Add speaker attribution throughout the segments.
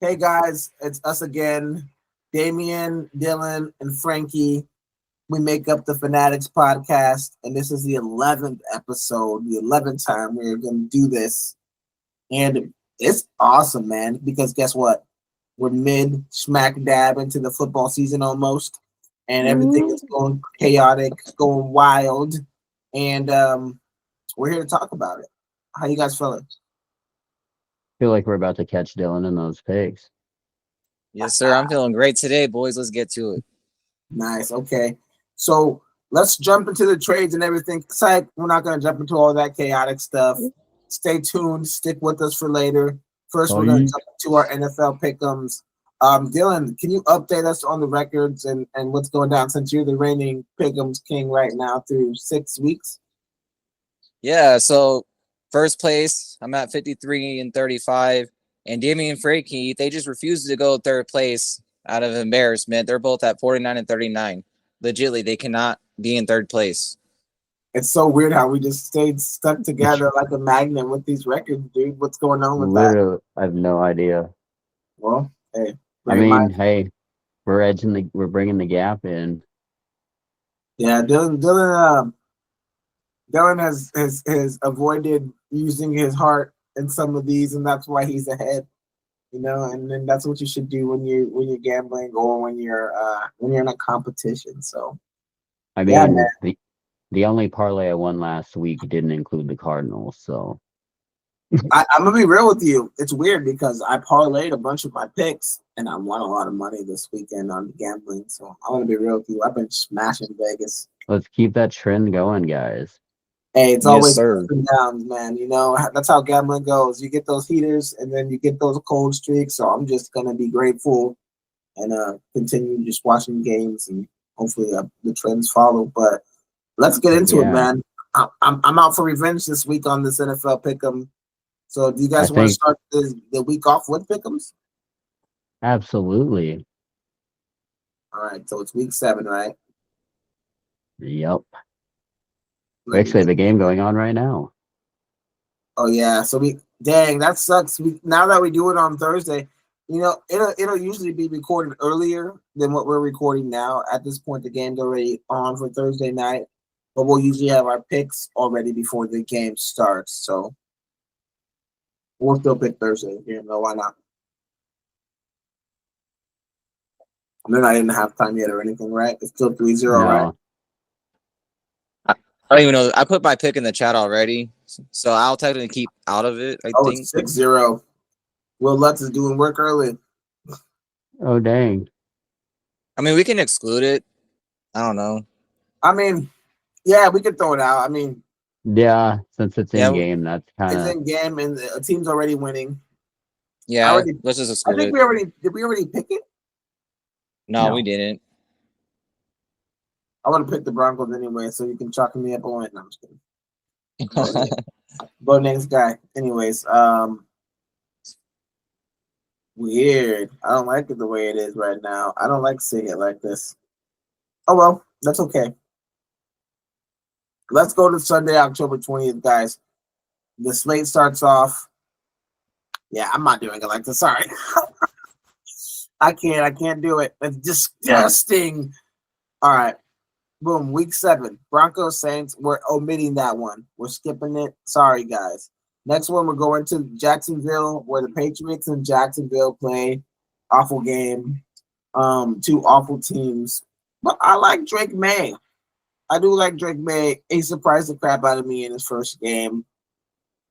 Speaker 1: Hey guys, it's us again. Damien, Dylan, and Frankie. We make up the fAnaticZ podcast, and this is the 11th episode, the 11th time we're going to do this. And it's awesome, man, because guess what? We're mid smack dab into the football season almost, and everything is going chaotic, going wild. And we're here to talk about it. How you guys feeling?
Speaker 2: Feel like we're about to catch Dylan in those pigs.
Speaker 3: Yes, sir. I'm feeling great today, boys. Let's get to it.
Speaker 1: Nice. Okay. So let's jump into the trades and everything. Psych, we're not going to jump into all that chaotic stuff. Stay tuned. Stick with us for later. First, we're going to jump into our NFL pick'ems. Dylan, can you update us on the records and what's going down since you're the reigning pick'ems king right now through 6 weeks?
Speaker 3: Yeah, so first place, I'm at 53 and 35. And Damien and Frankie, they just refused to go third place out of embarrassment. They're both at 49 and 39. Legitly, they cannot be in third place.
Speaker 1: It's so weird how we just stayed stuck together like a magnet with these records, dude. What's going on with that?
Speaker 2: I have no idea.
Speaker 1: Well, hey.
Speaker 2: Hey, we're bringing the gap in.
Speaker 1: Yeah, Dylan has avoided using his heart in some of these, and that's why he's ahead. You know, and then that's what you should do when you're gambling or when you're in a competition. So,
Speaker 2: the only parlay I won last week didn't include the Cardinals. So,
Speaker 1: I'm gonna be real with you. It's weird because I parlayed a bunch of my picks, and I won a lot of money this weekend on gambling. So I'm gonna be real with you. I've been smashing Vegas.
Speaker 2: Let's keep that trend going, guys.
Speaker 1: Hey, it's always ups and downs, man. You know, that's how gambling goes. You get those heaters, and then you get those cold streaks. So I'm just gonna be grateful and continue just watching games, and hopefully the trends follow. But let's get into it, man. I'm out for revenge this week on this NFL pick'em. So do you guys want to start the week off with pick'ems?
Speaker 2: Absolutely.
Speaker 1: All right, so it's week 7, right?
Speaker 2: Yep. Actually, the game going on right now.
Speaker 1: Oh yeah, so dang, that sucks. Now that we do it on Thursday, you know, it'll usually be recorded earlier than what we're recording now. At this point, the game's already on for Thursday night, but we'll usually have our picks already before the game starts. So we'll still pick Thursday. You know, why not? And then I didn't have time yet or anything, right? It's still 3-0, right?
Speaker 3: I don't even know. I put my pick in the chat already, so I'll technically keep out of it. I think
Speaker 1: it's 6-0. Will Lutz is doing work early.
Speaker 2: Oh dang!
Speaker 3: I mean, we can exclude it. I don't know.
Speaker 1: I mean, yeah, we could throw it out. I mean,
Speaker 2: yeah, since it's in game, that's kind of
Speaker 1: it's in game, and the team's already winning.
Speaker 3: Yeah, let's just exclude
Speaker 1: it. Did we already pick it?
Speaker 3: No, we didn't.
Speaker 1: I want to pick the Broncos anyway, so you can chalk me up on it. No, I'm just kidding. But next guy. Anyways, weird. I don't like it the way it is right now. I don't like seeing it like this. Oh well, that's okay. Let's go to Sunday, October 20th, guys. The slate starts off. Yeah, I'm not doing it like this. Sorry. I can't do it. It's disgusting. All right. Boom, week 7. Broncos Saints. We're omitting that one. We're skipping it. Sorry, guys. Next one, we're going to Jacksonville, where the Patriots and Jacksonville play. Awful game. 2 awful teams. But I like Drake May. I do like Drake May. He surprised the crap out of me in his first game.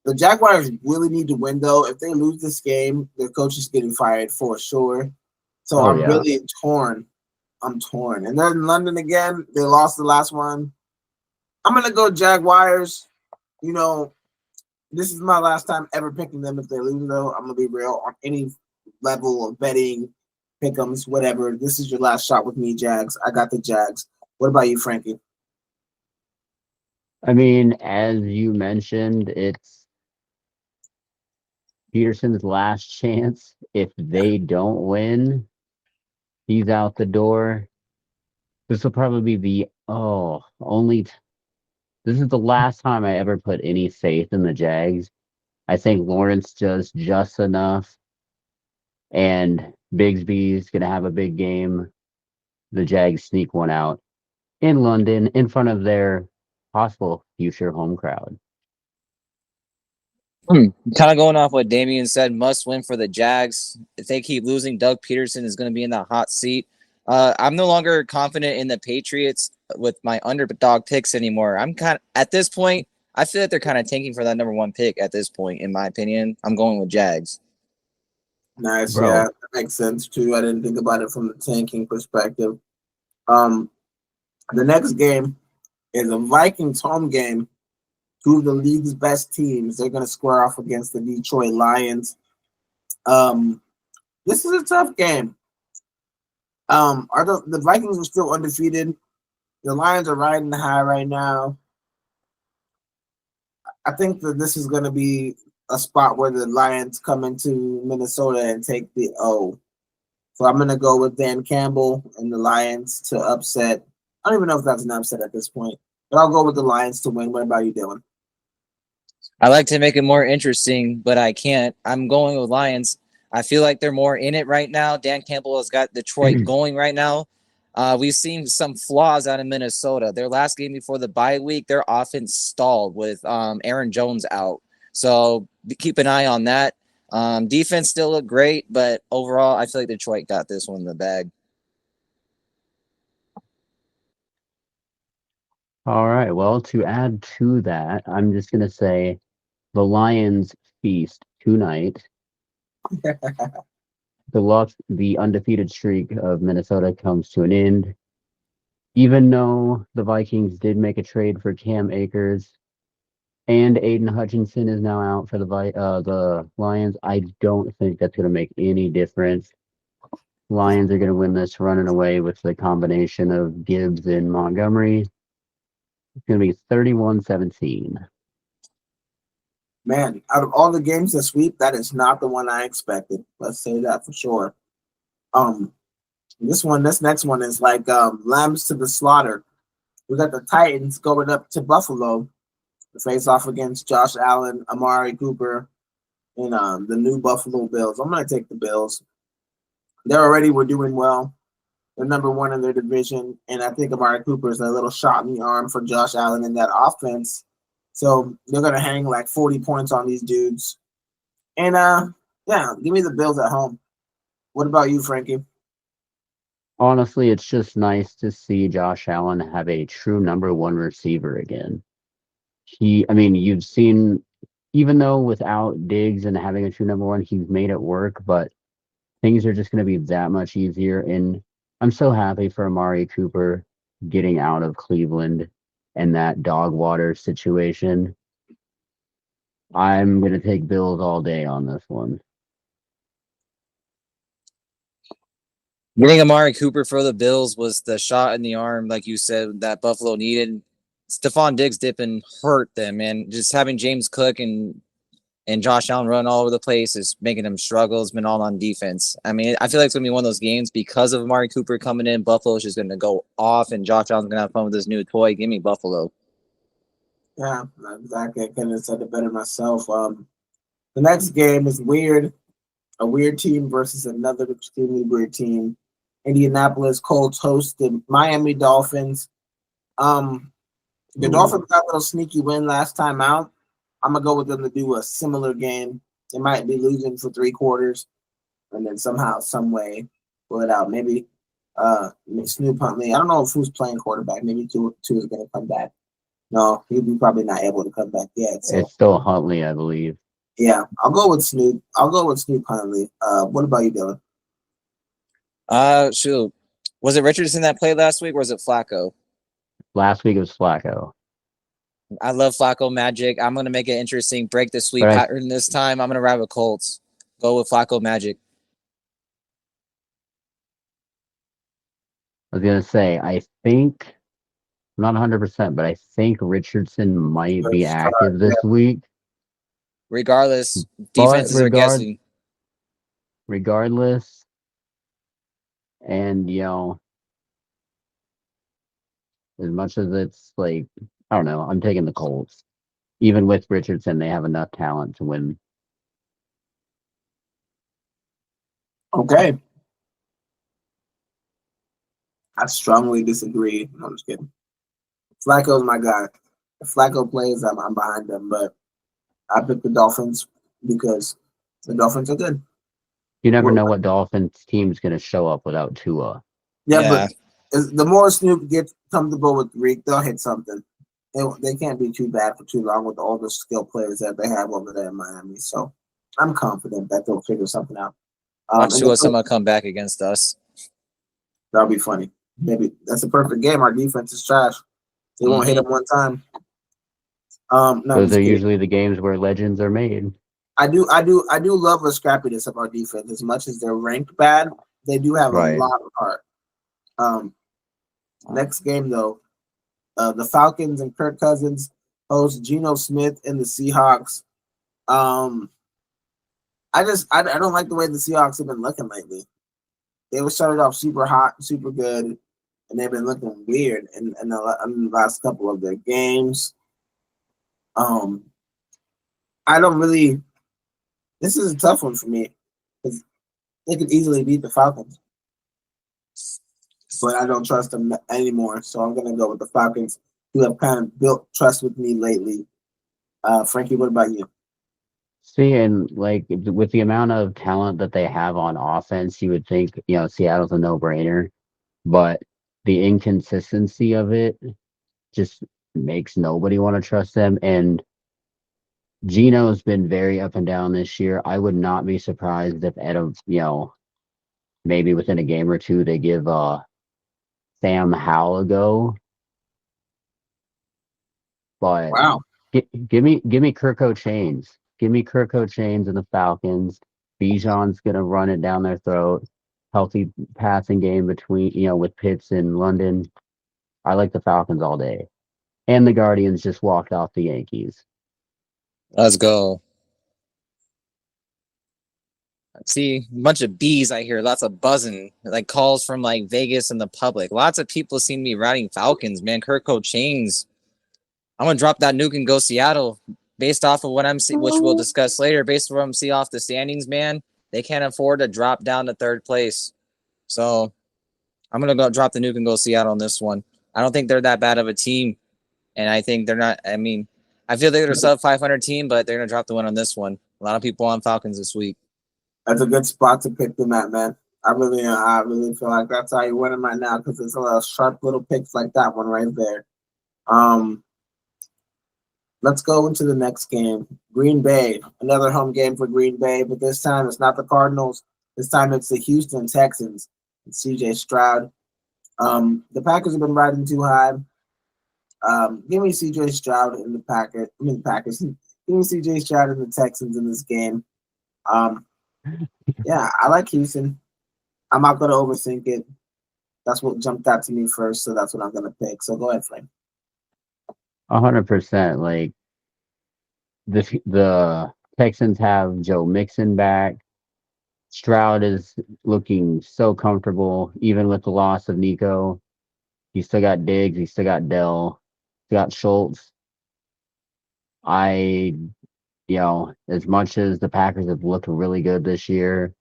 Speaker 1: The Jaguars really need to win, though. If they lose this game, their coach is getting fired for sure. So I'm really torn. I'm torn. And then London again, they lost the last one. I'm going to go Jaguars. You know, this is my last time ever picking them if they lose, though. I'm going to be real on any level of betting, pick'ems, whatever. This is your last shot with me, Jags. I got the Jags. What about you, Frankie?
Speaker 2: I mean, as you mentioned, it's Peterson's last chance. If they don't win, he's out the door. This will probably be this is the last time I ever put any faith in the Jags. I think Lawrence does just enough. and Bigsby's going to have a big game. The Jags sneak one out in London in front of their possible future home crowd.
Speaker 3: Kind of going off what Damien said, must win for the Jags. If they keep losing, Doug Peterson is going to be in the hot seat. I'm no longer confident in the Patriots with my underdog picks anymore. I'm kind of at this point. I feel like they're kind of tanking for that number 1 pick at this point. In my opinion, I'm going with Jags.
Speaker 1: Nice,
Speaker 2: Bro.
Speaker 1: yeah, that makes sense too. I didn't think about it from the tanking perspective. The next game is a Vikings home game. Two of the league's best teams. They're going to square off against the Detroit Lions. This is a tough game. Are the Vikings are still undefeated? The Lions are riding high right now. I think that this is going to be a spot where the Lions come into Minnesota and take the O. So I'm going to go with Dan Campbell and the Lions to upset. I don't even know if that's an upset at this point, but I'll go with the Lions to win. What about you, Dylan?
Speaker 3: I like to make it more interesting, but I can't. I'm going with Lions. I feel like they're more in it right now. Dan Campbell has got Detroit going right now. We've seen some flaws out of Minnesota. Their last game before the bye week, their offense stalled with Aaron Jones out. So keep an eye on that. Defense still looked great, but overall, I feel like Detroit got this one in the bag.
Speaker 2: All right. Well, to add to that, I'm just going to say the Lions feast tonight. The undefeated streak of Minnesota comes to an end. Even though the Vikings did make a trade for Cam Akers and Aiden Hutchinson is now out for the Lions, I don't think that's going to make any difference. Lions are going to win this running away with the combination of Gibbs and Montgomery. It's going to be 31-17.
Speaker 1: Man, out of all the games this week, that is not the one I expected. Let's say that for sure. This next one is like lambs to the slaughter. We got the Titans going up to Buffalo to face off against Josh Allen, Amari Cooper, and the new Buffalo Bills. I'm going to take the Bills. They already were doing well. They're number 1 in their division, and I think Amari Cooper is a little shot in the arm for Josh Allen in that offense. So they're going to hang like 40 points on these dudes. And, yeah, give me the Bills at home. What about you, Frankie?
Speaker 2: Honestly, it's just nice to see Josh Allen have a true number 1 receiver again. You've seen, even though without Diggs and having a true number 1, he's made it work, but things are just going to be that much easier. And I'm so happy for Amari Cooper getting out of Cleveland and that dog water situation. I'm going to take Bills all day on this one.
Speaker 3: Getting Amari Cooper for the Bills was the shot in the arm, like you said, that Buffalo needed. Stephon Diggs dipping hurt them, and just having James Cook and Josh Allen run all over the place is making them struggle. It's been all on defense. I mean, I feel like it's going to be one of those games because of Amari Cooper coming in. Buffalo's just going to go off, and Josh Allen's going to have fun with his new toy. Give me Buffalo.
Speaker 1: Yeah, exactly. I couldn't have said it better myself. The next game is weird. A weird team versus another extremely weird team. Indianapolis Colts host the Miami Dolphins. The Dolphins got a little sneaky win last time out. I'm going to go with them to do a similar game. They might be losing for 3 quarters and then somehow, some way, pull it out. Maybe Snoop Huntley. I don't know who's playing quarterback. Maybe two is going to come back. No, he'll be probably not able to come back yet. So.
Speaker 2: It's still Huntley, I believe.
Speaker 1: Yeah, I'll go with Snoop. I'll go with Snoop Huntley. What about you, Dylan?
Speaker 3: Shoot. Was it Richardson that played last week, or was it Flacco?
Speaker 2: Last week it was Flacco.
Speaker 3: I love Flacco magic. I'm going to make it interesting. Break the sweep pattern this time. I'm going to ride with Colts. Go with Flacco magic.
Speaker 2: I was going to say, I think, I'm not 100%, but I think Richardson might be active this week.
Speaker 3: Regardless, defenses are guessing.
Speaker 2: Regardless, and, as much as it's like, I don't know, I'm taking the Colts. Even with Richardson, they have enough talent to win.
Speaker 1: Okay. I strongly disagree. No, I'm just kidding. Flacco's my guy. If Flacco plays, I'm behind him, but I picked the Dolphins because the Dolphins are good.
Speaker 2: You never
Speaker 1: Well,
Speaker 2: know what Dolphins team's going to show up without Tua.
Speaker 1: yeah, but the more Snoop gets comfortable with Reek, they'll hit something. They can't be too bad for too long with all the skill players that they have over there in Miami. So I'm confident that they'll figure something out.
Speaker 3: Watch Tua somehow come back against us.
Speaker 1: That'll be funny. Maybe that's a perfect game. Our defense is trash. They won't hit them one time. No,
Speaker 2: those are usually the games where legends are made.
Speaker 1: I do love the scrappiness of our defense. As much as they're ranked bad, they do have a lot of heart. Next game though, the Falcons and Kirk Cousins host Geno Smith and the Seahawks. I don't like the way the Seahawks have been looking lately. They were started off super hot, super good, and they've been looking weird in the last couple of their games. I don't really. This is a tough one for me because they could easily beat the Falcons, but I don't trust them anymore. So I'm going to go with the Falcons, who have kind of built trust with me lately. Frankie, what about you?
Speaker 2: See, and like with the amount of talent that they have on offense, you would think, Seattle's a no-brainer, but the inconsistency of it just makes nobody want to trust them. And Geno's been very up and down this year. I would not be surprised if maybe within a game or two they give Sam Howell a go. But
Speaker 1: wow,
Speaker 2: give me Kirko Chains. Give me Kirko Chains and the Falcons. Bijan's gonna run it down their throat. Healthy passing game between with Pitts and London. I like the Falcons all day. And the Guardians just walked off the Yankees.
Speaker 3: Let's go. See, a bunch of bees I hear, lots of buzzing, like calls from like Vegas and the public. Lots of people seem to be riding Falcons, man. Kirko Chains. I'm gonna drop that nuke and go Seattle based off of what I'm seeing, which we'll discuss later. Based on what I'm seeing off the standings, man, they can't afford to drop down to third place. So I'm gonna go drop the nuke and go Seattle on this one. I don't think they're that bad of a team, and I think they're not. I mean, I feel they're a sub 500 team, but they're gonna drop the win on this one. A lot of people on Falcons this week.
Speaker 1: That's a good spot to pick them at, man. I really feel like that's how you're winning right now because it's a little sharp little picks like that one right there. Let's go into the next game. Green Bay, another home game for Green Bay, but this time it's not the Cardinals. This time it's the Houston Texans. It's CJ Stroud. The Packers have been riding too high. Give me CJ Stroud in the Packers. Give me CJ Stroud and the Texans in this game. Yeah, I like Houston. I'm not going to overthink it. That's what jumped out to me first, so that's what I'm going to pick. So go ahead, Frank.
Speaker 2: 100%. Like the Texans have Joe Mixon back. Stroud is looking so comfortable, even with the loss of Nico. He's still got Diggs. He's still got Dell. He's got Schultz. As much as the Packers have looked really good this year,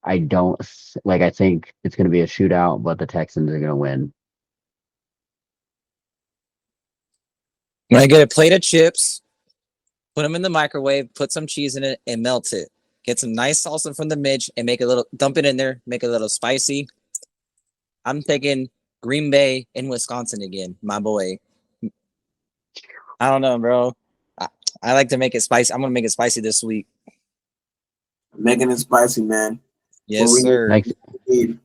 Speaker 2: I think it's going to be a shootout, but the Texans are going to win.
Speaker 3: When I get a plate of chips, put them in the microwave, put some cheese in it, and melt it. Get some nice salsa from the Midge and dump it in there, make it a little spicy. I'm taking Green Bay in Wisconsin again, my boy. I don't know, bro. I like to make it spicy. I'm going to make it spicy this week.
Speaker 1: Making it spicy, man.
Speaker 3: Yes, sir.
Speaker 2: You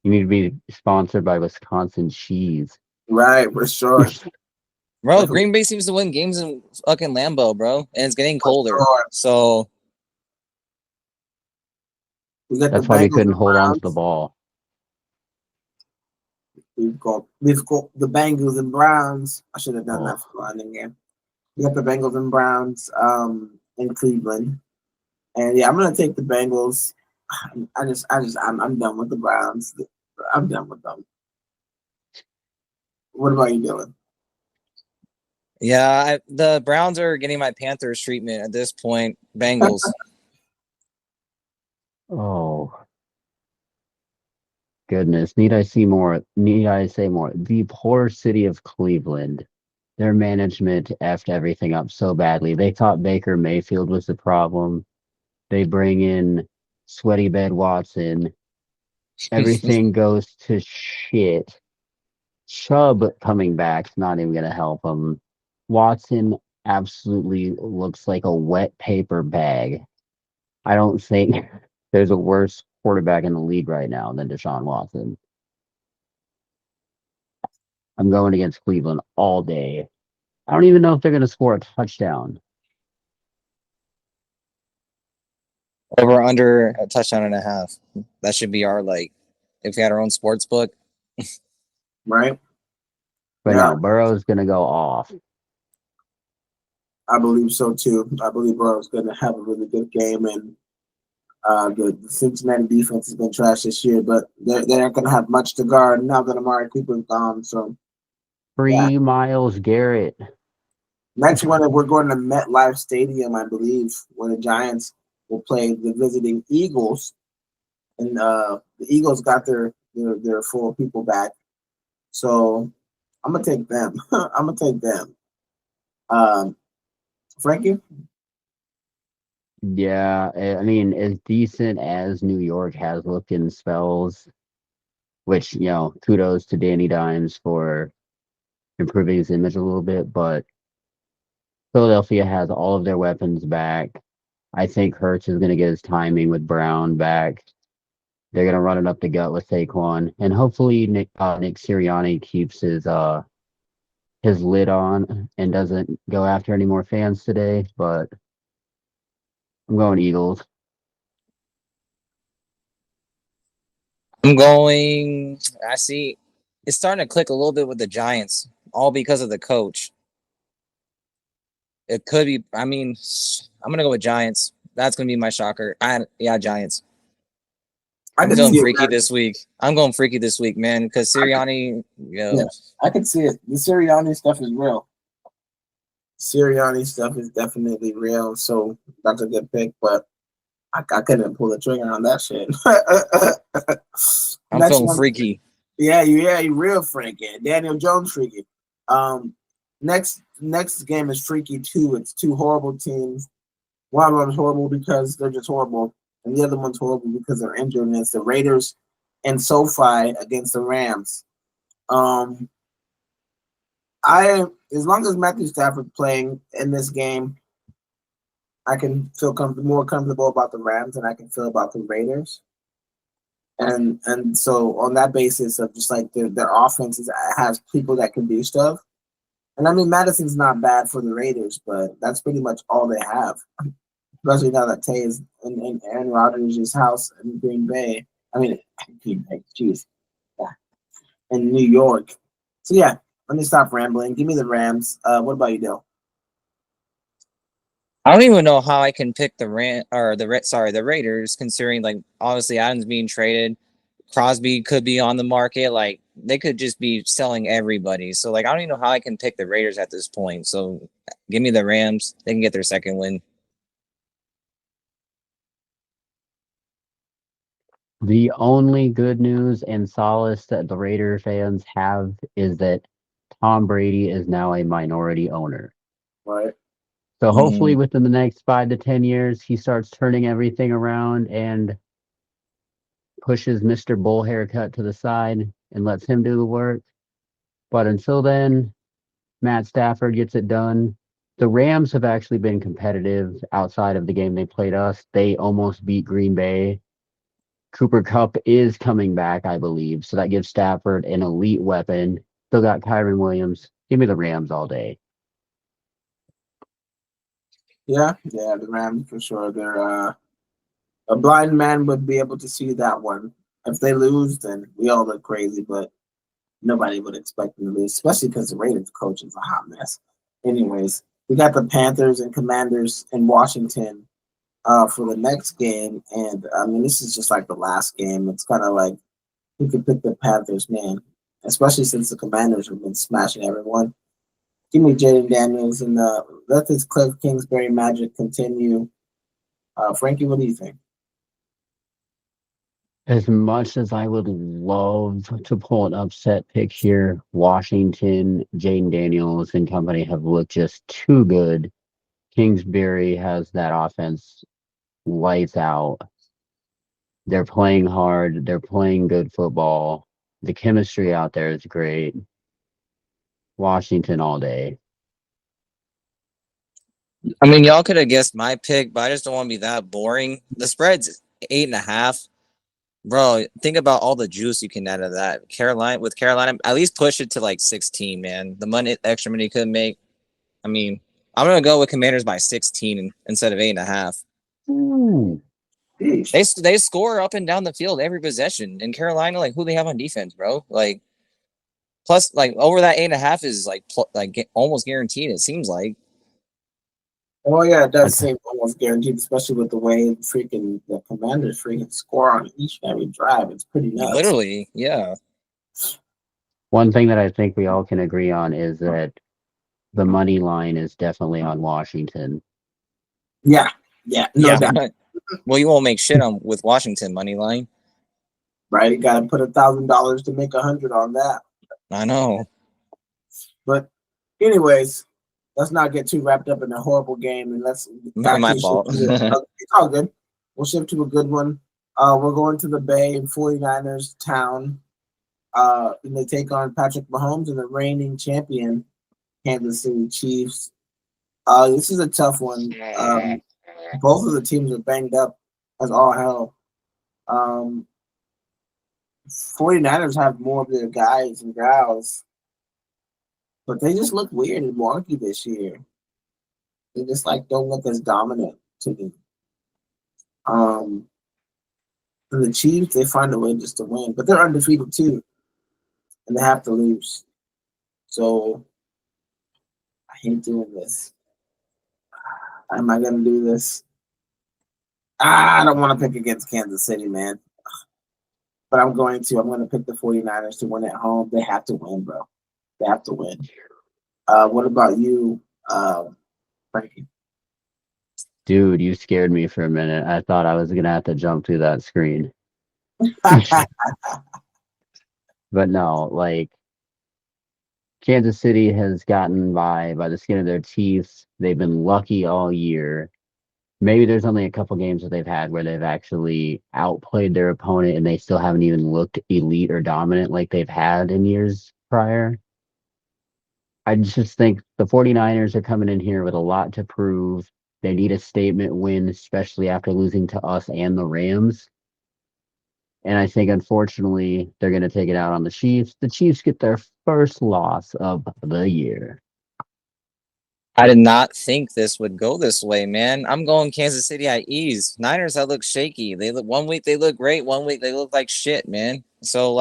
Speaker 2: need to be sponsored by Wisconsin cheese.
Speaker 1: Right, for sure.
Speaker 3: Bro, Green Bay seems to win games in fucking Lambeau, bro. And it's getting colder. So
Speaker 2: that's why we couldn't hold on to the ball.
Speaker 1: We've got the Bengals and Browns. I should have done that for the London game. We got the Bengals and Browns in Cleveland. And yeah, I'm gonna take the Bengals. I'm done with the Browns. I'm done with them. What about you doing?
Speaker 3: Yeah, the Browns are getting my Panthers treatment at this point. Bengals.
Speaker 2: Oh, goodness. Need I see more? Need I say more? The poor city of Cleveland. Their management effed everything up so badly. They thought Baker Mayfield was the problem. They bring in Sweaty Bed Watson. Everything goes to shit. Chubb coming back's not even going to help him. Watson absolutely looks like a wet paper bag. I don't think there's a worse quarterback in the league right now than Deshaun Watson. I'm going against Cleveland all day. I don't even know if they're going to score a touchdown.
Speaker 3: Over under a touchdown and a half. That should be our if we had our own sports book.
Speaker 1: Right?
Speaker 2: But
Speaker 1: Yeah,
Speaker 2: no, Burrow's going to go off.
Speaker 1: I believe so too. I believe Burrow's going to have a really good game, and the Cincinnati defense has been trash this year, but they're not going to have much to guard now that Amari Cooper's gone. So, yeah.
Speaker 2: Free Miles Garrett.
Speaker 1: Next one, we're going to MetLife Stadium, I believe, where the Giants will play the visiting Eagles, and the Eagles got their full people back. So I'm gonna take them. I'm gonna take them. Frankie?
Speaker 2: Yeah, I mean, as decent as New York has looked in spells, which, kudos to Danny Dimes for improving his image a little bit, but Philadelphia has all of their weapons back. I think Hurts is going to get his timing with Brown back. They're going to run it up the gut with Saquon, and hopefully Nick Sirianni keeps his lid on and doesn't go after any more fans today. But I'm going Eagles.
Speaker 3: I'm going. I see. It's starting to click a little bit with the Giants, all because of the coach. It could be. I mean, I'm gonna go with Giants. That's gonna be my shocker. Giants. I'm going freaky this week. I'm going freaky this week, man, because Sirianni.
Speaker 1: Yeah, I can see it. The Sirianni stuff is real. Sirianni stuff is definitely real. So that's a good pick, but I couldn't pull the trigger on that shit.
Speaker 3: I'm feeling freaky.
Speaker 1: Yeah, you real freaky. Daniel Jones freaky. Next game is freaky too. It's two horrible teams. One of them's horrible because they're just horrible, and the other one's horrible because they're injured. And it's the Raiders and SoFi against the Rams. As long as Matthew Stafford playing in this game, I can feel more comfortable about the Rams than I can feel about the Raiders. And so on that basis of just like their offense has people that can do stuff. And I mean, Madison's not bad for the Raiders, but that's pretty much all they have. Especially now that Tay is in Aaron Rodgers' house in Green Bay. I mean, Green Bay, jeez. Yeah. In New York. So yeah, let me stop rambling. Give me the Rams. What about you, Dale?
Speaker 3: I don't even know how I can pick the Raiders, considering obviously Adams being traded, Crosby could be on the market. Like they could just be selling everybody. So I don't even know how I can pick the Raiders at this point. So give me the Rams. They can get their second win.
Speaker 2: The only good news and solace that the Raider fans have is that Tom Brady is now a minority owner.
Speaker 1: Right.
Speaker 2: So hopefully within the next 5 to 10 years, he starts turning everything around and pushes Mr. Bull Haircut to the side and lets him do the work. But until then, Matt Stafford gets it done. The Rams have actually been competitive outside of the game they played us. They almost beat Green Bay. Cooper Kupp is coming back, I believe. So that gives Stafford an elite weapon. Still got Kyron Williams. Give me the Rams all day.
Speaker 1: Yeah, the Rams for sure. They're a blind man would be able to see that one. If they lose, then we all look crazy, but nobody would expect them to lose, especially because the Raiders coach is a hot mess. Anyways, we got the Panthers and Commanders in Washington for the next game, and I mean this is just like the last game. It's kind of like who could pick the Panthers, man, especially since the Commanders have been smashing everyone. Give me Jaden Daniels and let this Cliff Kingsbury magic continue. Frankie, what do you think?
Speaker 2: As much as I would love to pull an upset pick here, Washington, Jaden Daniels and company have looked just too good. Kingsbury has that offense lights out. They're playing hard. They're playing good football. The chemistry out there is great. Washington all day.
Speaker 3: I mean, y'all could have guessed my pick, but I just don't want to be that boring. The spread's 8.5. Bro, think about all the juice you can add to that. Carolina, at least push it to like 16, man. The extra money you could make. I mean, I'm gonna go with Commanders by 16 instead of 8.5.
Speaker 2: Ooh.
Speaker 3: They score up and down the field every possession. In Carolina, like who they have on defense, bro? Like plus, like over that 8.5 is like almost guaranteed. It seems like.
Speaker 1: Oh yeah, it does seem almost guaranteed, especially with the way the Commanders freaking score on each and every drive. It's pretty nuts.
Speaker 3: Literally, yeah.
Speaker 2: One thing that I think we all can agree on is that the money line is definitely on Washington.
Speaker 1: Yeah, no doubt.
Speaker 3: Well, you won't make shit on with Washington money line,
Speaker 1: right? You got to put $1,000 to make 100 on that.
Speaker 3: I know,
Speaker 1: but anyways, let's not get too wrapped up in a horrible game, and let's.
Speaker 3: My fault.
Speaker 1: It's all good. We'll shift to a good one. We're going to the Bay and 49ers town. And they take on Patrick Mahomes and the reigning champion, Kansas City Chiefs. This is a tough one. Both of the teams are banged up as all hell. 49ers have more of their guys and gals, but they just look weird and wonky this year. They just don't look as dominant to me. And the Chiefs, they find a way just to win, but they're undefeated too, and they have to lose. So I hate doing this. Am I gonna do this? I don't want to pick against Kansas City, man. But I'm going to. I'm going to pick the 49ers to win at home. They have to win, bro. They have to win. What about you, Frankie?
Speaker 2: Dude, you scared me for a minute. I thought I was going to have to jump through that screen. But no, Kansas City has gotten by the skin of their teeth. They've been lucky all year. Maybe there's only a couple games that they've had where they've actually outplayed their opponent and they still haven't even looked elite or dominant like they've had in years prior. I just think the 49ers are coming in here with a lot to prove. They need a statement win, especially after losing to us and the Rams. And I think, unfortunately, they're going to take it out on the Chiefs. The Chiefs get their first loss of the year.
Speaker 3: I did not think this would go this way, man. I'm going Kansas City at ease. Niners, that look shaky. They look 1 week they look great, 1 week they look like shit, man. So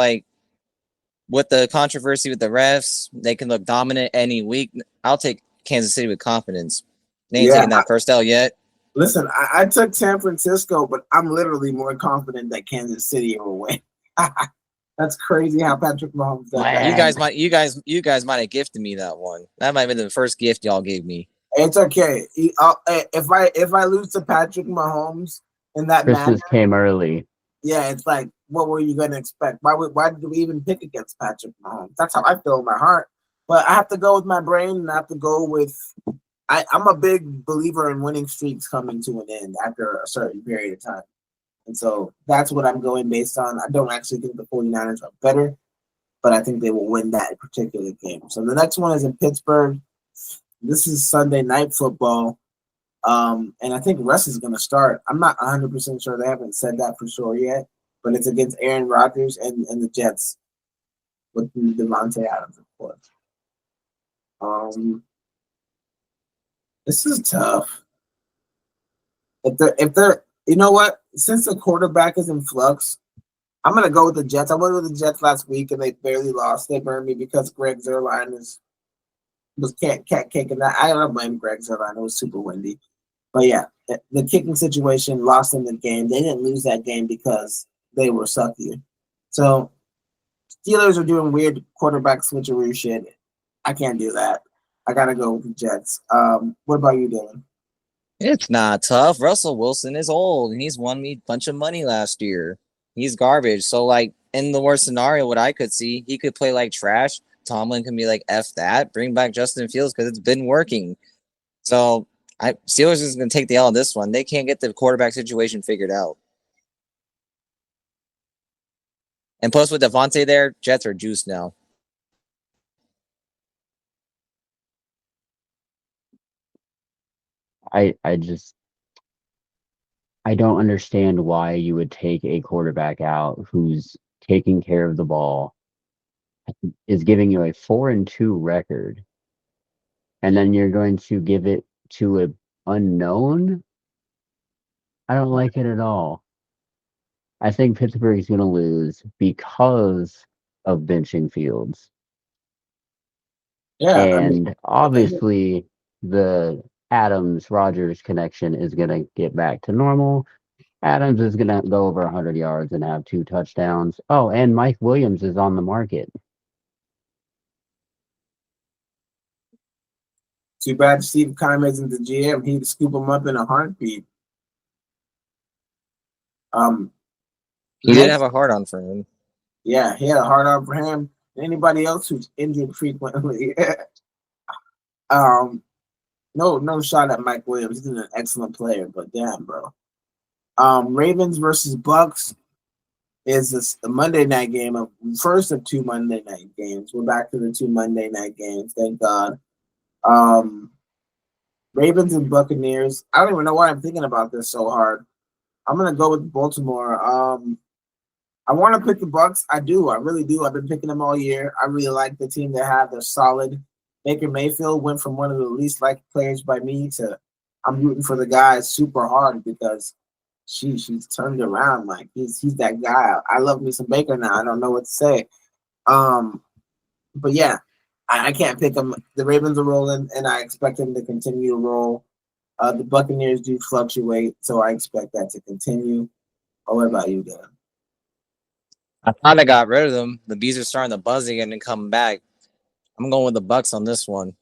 Speaker 3: with the controversy with the refs, they can look dominant any week. I'll take Kansas City with confidence. They ain't taking that first L yet.
Speaker 1: Listen, I took San Francisco, but I'm literally more confident that Kansas City will win. That's crazy how Patrick Mahomes does that.
Speaker 3: You guys might have gifted me that one. That might have been the first gift y'all gave me.
Speaker 1: It's okay. If I lose to Patrick Mahomes in that
Speaker 2: Christmas came early.
Speaker 1: Yeah, it's like, what were you going to expect? Why did we even pick against Patrick Mahomes? That's how I feel in my heart. But I have to go with my brain, and I have to go with. I'm a big believer in winning streaks coming to an end after a certain period of time. And so that's what I'm going based on. I don't actually think the 49ers are better, but I think they will win that particular game. So the next one is in Pittsburgh. This is Sunday Night Football. And I think Russ is going to start. I'm not 100% sure. They haven't said that for sure yet, but it's against Aaron Rodgers and the Jets with Devontae Adams, of course. This is tough. If they're, you know what? Since the quarterback is in flux, I'm gonna go with the Jets. I went with the Jets last week and they barely lost. They burned me because Greg Zuerlein was cat kicking that. I don't blame Greg Zuerlein. It was super windy. But yeah, the kicking situation lost in the game. They didn't lose that game because they were sucky. So Steelers are doing weird quarterback switcheroo shit. I can't do that. I gotta go with the Jets. What about you, Dylan?
Speaker 3: It's not tough. Russell Wilson is old, and he's won me a bunch of money last year. He's garbage. So like in the worst scenario, what I could see, he could play like trash. Tomlin can be like, F that, bring back Justin Fields because it's been working. So Steelers is going to take the L on this one. They can't get the quarterback situation figured out. And plus with Devontae there, Jets are juiced now.
Speaker 2: I don't understand why you would take a quarterback out who's taking care of the ball, is giving you a 4-2 record, and then you're going to give it to an unknown. I don't like it at all. I think Pittsburgh's going to lose because of benching Fields.
Speaker 1: Yeah,
Speaker 2: and obviously the Adams-Rogers connection is going to get back to normal. Adams is going to go over 100 yards and have 2 touchdowns. Oh, and Mike Williams is on the market.
Speaker 1: Too bad Steve Keim isn't the GM. He'd scoop him up in a heartbeat.
Speaker 3: He did have a hard on for him.
Speaker 1: Yeah, he had a hard on for him. Anybody else who's injured frequently. No shot at Mike Williams. He's an excellent player, but damn, bro. Ravens versus Bucks is the Monday night game, of first of 2 Monday night games. We're back to the 2 Monday night games, thank God. Ravens and Buccaneers. I don't even know why I'm thinking about this so hard. I'm gonna go with Baltimore. I want to pick the Bucks. I do. I really do. I've been picking them all year. I really like the team they have. They're solid. Baker Mayfield went from one of the least liked players by me to I'm rooting for the guy super hard because she's turned around. Like he's that guy. I love me some Baker now. I don't know what to say. But yeah, I can't pick them. The Ravens are rolling, and I expect them to continue to roll. The Buccaneers do fluctuate, so I expect that to continue. What about you, Dan?
Speaker 3: I thought I got rid of them. The bees are starting to buzz again and come back. I'm going with the Bucks on this one.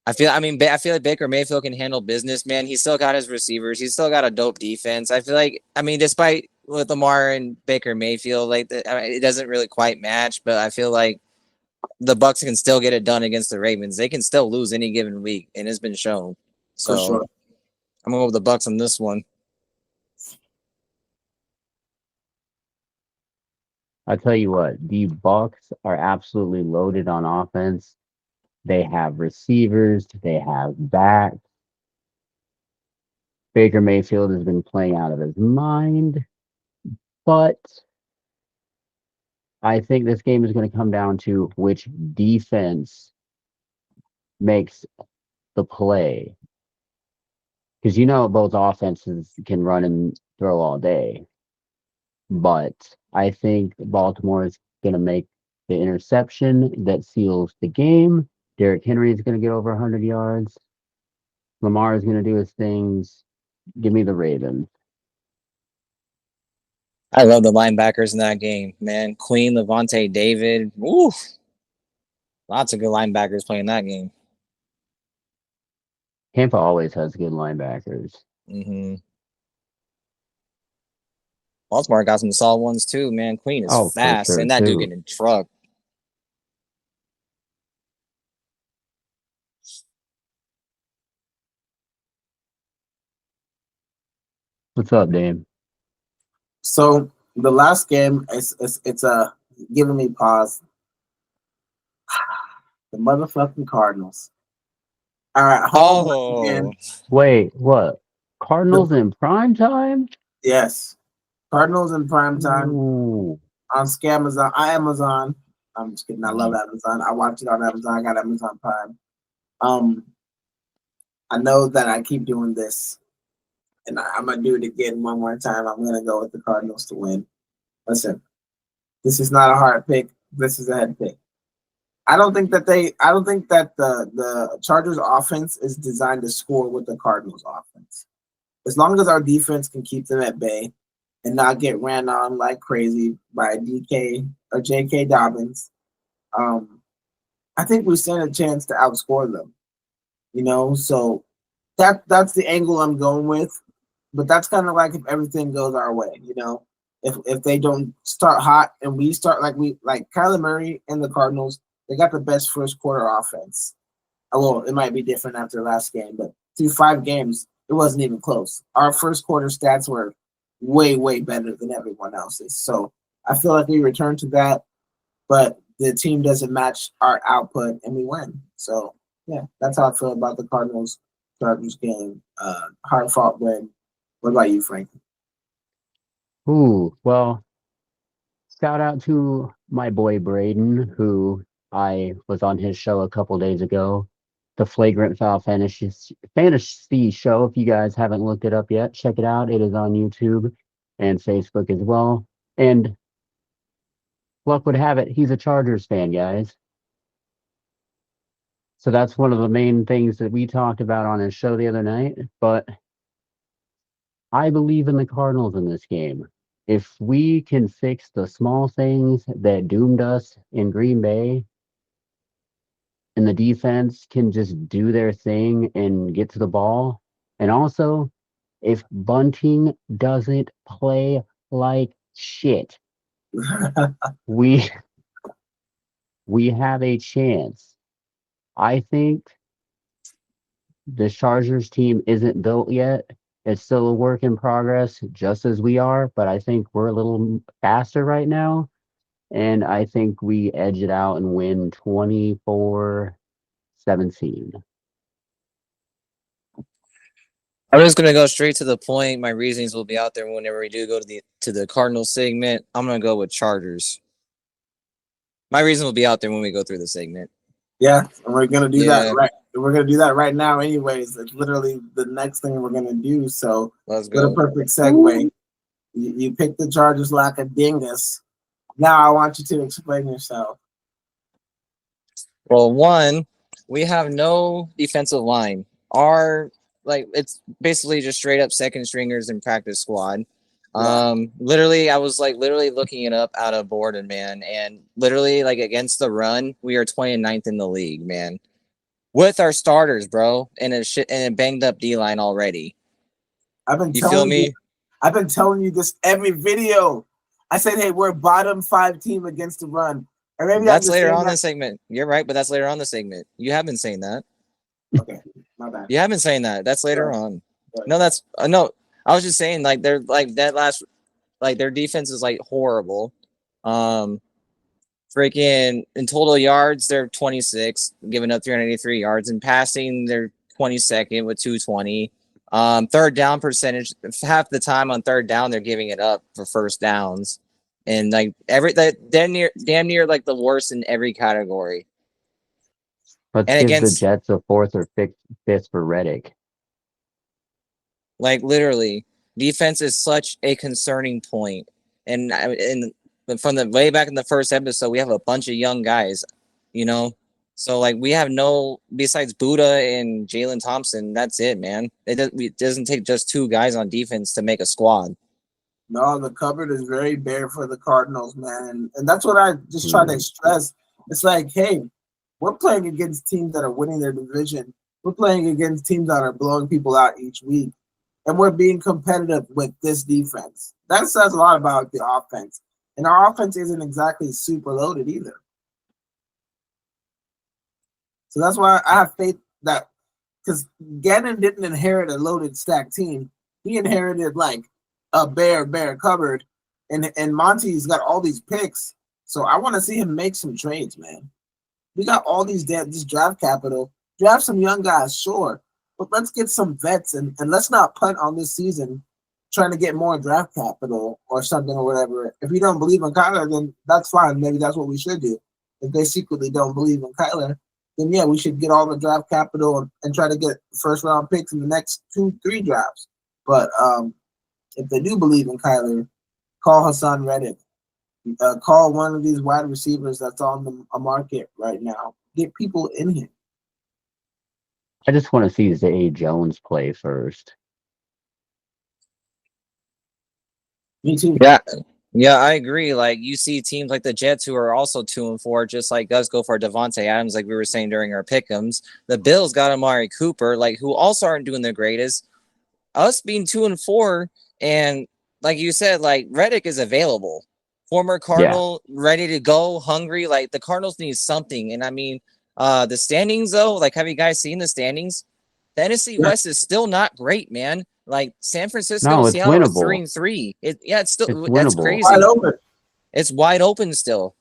Speaker 3: I feel like Baker Mayfield can handle business, man. He's still got his receivers. He's still got a dope defense. I feel like, despite with Lamar and Baker Mayfield, it doesn't really quite match, but I feel like the Bucks can still get it done against the Ravens. They can still lose any given week, and it's been shown. So
Speaker 1: for sure.
Speaker 3: I'm going to go with the Bucks on this one.
Speaker 2: I tell you what, the Bucks are absolutely loaded on offense. They have receivers. They have backs. Baker Mayfield has been playing out of his mind. But I think this game is going to come down to which defense makes the play. Because both offenses can run and throw all day. But I think Baltimore is going to make the interception that seals the game. Derrick Henry is going to get over 100 yards. Lamar is going to do his things. Give me the Ravens.
Speaker 3: I love the linebackers in that game, man. Queen, Levante, David. Woo! Lots of good linebackers playing that game.
Speaker 2: Tampa always has good linebackers.
Speaker 3: Mm-hmm. Baltimore got some solid ones too, man. Queen is fast, and that dude can truck.
Speaker 2: What's up, Dame?
Speaker 1: So the last game it's giving me pause. The motherfucking Cardinals. All right.
Speaker 3: Oh,
Speaker 2: wait, what? Cardinals in prime time?
Speaker 1: Yes, Cardinals in prime time.
Speaker 2: Ooh.
Speaker 1: On Amazon. I'm just kidding. I love Amazon. I watch it on Amazon. I got Amazon Prime. I know that I keep doing this, and I'm gonna do it again one more time. I'm gonna go with the Cardinals to win. Listen, this is not a hard pick. This is a head pick. I don't think that the Chargers offense is designed to score with the Cardinals offense. As long as our defense can keep them at bay and not get ran on like crazy by DK or JK Dobbins, I think we stand a chance to outscore them. So that's the angle I'm going with. But that's kind of like if everything goes our way, if they don't start hot and we start like Kyler Murray and the Cardinals, they got the best first quarter offense. Well, it might be different after the last game, but through 5 games, it wasn't even close. Our first quarter stats were way, way better than everyone else's. So I feel like we returned to that, but the team doesn't match our output and we win. So yeah, that's how I feel about the Cardinals game. Hard fought win. What about you, Frank?
Speaker 2: Ooh, well, shout out to my boy Braden, who I was on his show a couple days ago, the Flagrant Foul Fantasy Show. If you guys haven't looked it up yet, check it out. It is on YouTube and Facebook as well. And luck would have it, he's a Chargers fan, guys. So that's one of the main things that we talked about on his show the other night. But I believe in the Cardinals in this game. If we can fix the small things that doomed us in Green Bay, and the defense can just do their thing and get to the ball, and also if Bunting doesn't play like shit, we have a chance. I think the Chargers team isn't built yet. It's still a work in progress, just as we are, but I think we're a little faster right now. And I think we edge it out and win 24-17.
Speaker 3: I'm just gonna go straight to the point. My reasons will be out there whenever we do go to the Cardinals segment. I'm gonna go with Chargers. My reason will be out there when we go through the segment.
Speaker 1: Yeah, and we're gonna do that right. We're gonna do that right now, anyways. It's literally the next thing we're gonna do. So
Speaker 3: let's go.
Speaker 1: What a perfect segue. You picked the Chargers like a dingus. Now I want you to explain yourself.
Speaker 3: Well, one, we have no defensive line. It's basically just straight up second stringers in practice squad. Literally, I was literally looking it up out of boredom, man. And literally, against the run, we are 29th in the league, man. With our starters, bro, and a banged up D line already.
Speaker 1: I've been telling you this every video. I said, hey, we're bottom 5 team against the run.
Speaker 3: Or maybe that's later on the segment. You're right, but that's later on the segment. You have been saying that.
Speaker 1: Okay, my bad.
Speaker 3: You have been saying that. That's later on. No, that's no. I was just saying, they're that last, their defense is horrible. Freaking in total yards, they're 26, giving up 383 yards. In passing, they're 22nd with 220. Third down percentage, half the time on third down, they're giving it up for first downs. And damn near the worst in every category.
Speaker 2: Let's give the Jets a 4th or 5th for Reddick.
Speaker 3: Literally, defense is such a concerning point. And from the way back in the first episode, we have a bunch of young guys, So we have no, besides Buddha and Jalen Thompson, that's it, man. It doesn't take just 2 guys on defense to make a squad.
Speaker 1: No, the cupboard is very bare for the Cardinals, man. And that's what I just try to stress. It's hey, we're playing against teams that are winning their division. We're playing against teams that are blowing people out each week. And we're being competitive with this defense. That says a lot about the offense. And our offense isn't exactly super loaded either. So that's why I have faith that, because Gannon didn't inherit a loaded stack team. He inherited a bare cupboard. And Monty's got all these picks. So I want to see him make some trades, man. We got all this draft capital. Draft some young guys, sure. But let's get some vets and let's not punt on this season trying to get more draft capital or something or whatever. If you don't believe in Kyler, then that's fine. Maybe that's what we should do. If they secretly don't believe in Kyler, then yeah, we should get all the draft capital and try to get first round picks in the next 2-3 drafts. But if they do believe in Kyler, call Hassan Reddick. Call one of these wide receivers that's on the market right now. Get people in here.
Speaker 2: I just want to see Zay Jones play first.
Speaker 1: Me too.
Speaker 3: Yeah, I agree. You see teams like the Jets who are also 2-4, just like us, go for Devontae Adams, like we were saying during our pick'ems. The Bills got Amari Cooper, who also aren't doing the greatest. Us being 2-4 and like you said, like Reddick is available. Former Cardinal, ready to go, hungry. Like the Cardinals need something. And I mean, the standings though, like have you guys seen the standings? The NFC West is still not great, man. Like San Francisco,
Speaker 2: No, it's
Speaker 3: Seattle are
Speaker 2: winnable.
Speaker 3: 3-3. It's
Speaker 2: It's
Speaker 3: that's
Speaker 2: winnable.
Speaker 3: crazy.
Speaker 1: Wide open.
Speaker 3: It's wide open still.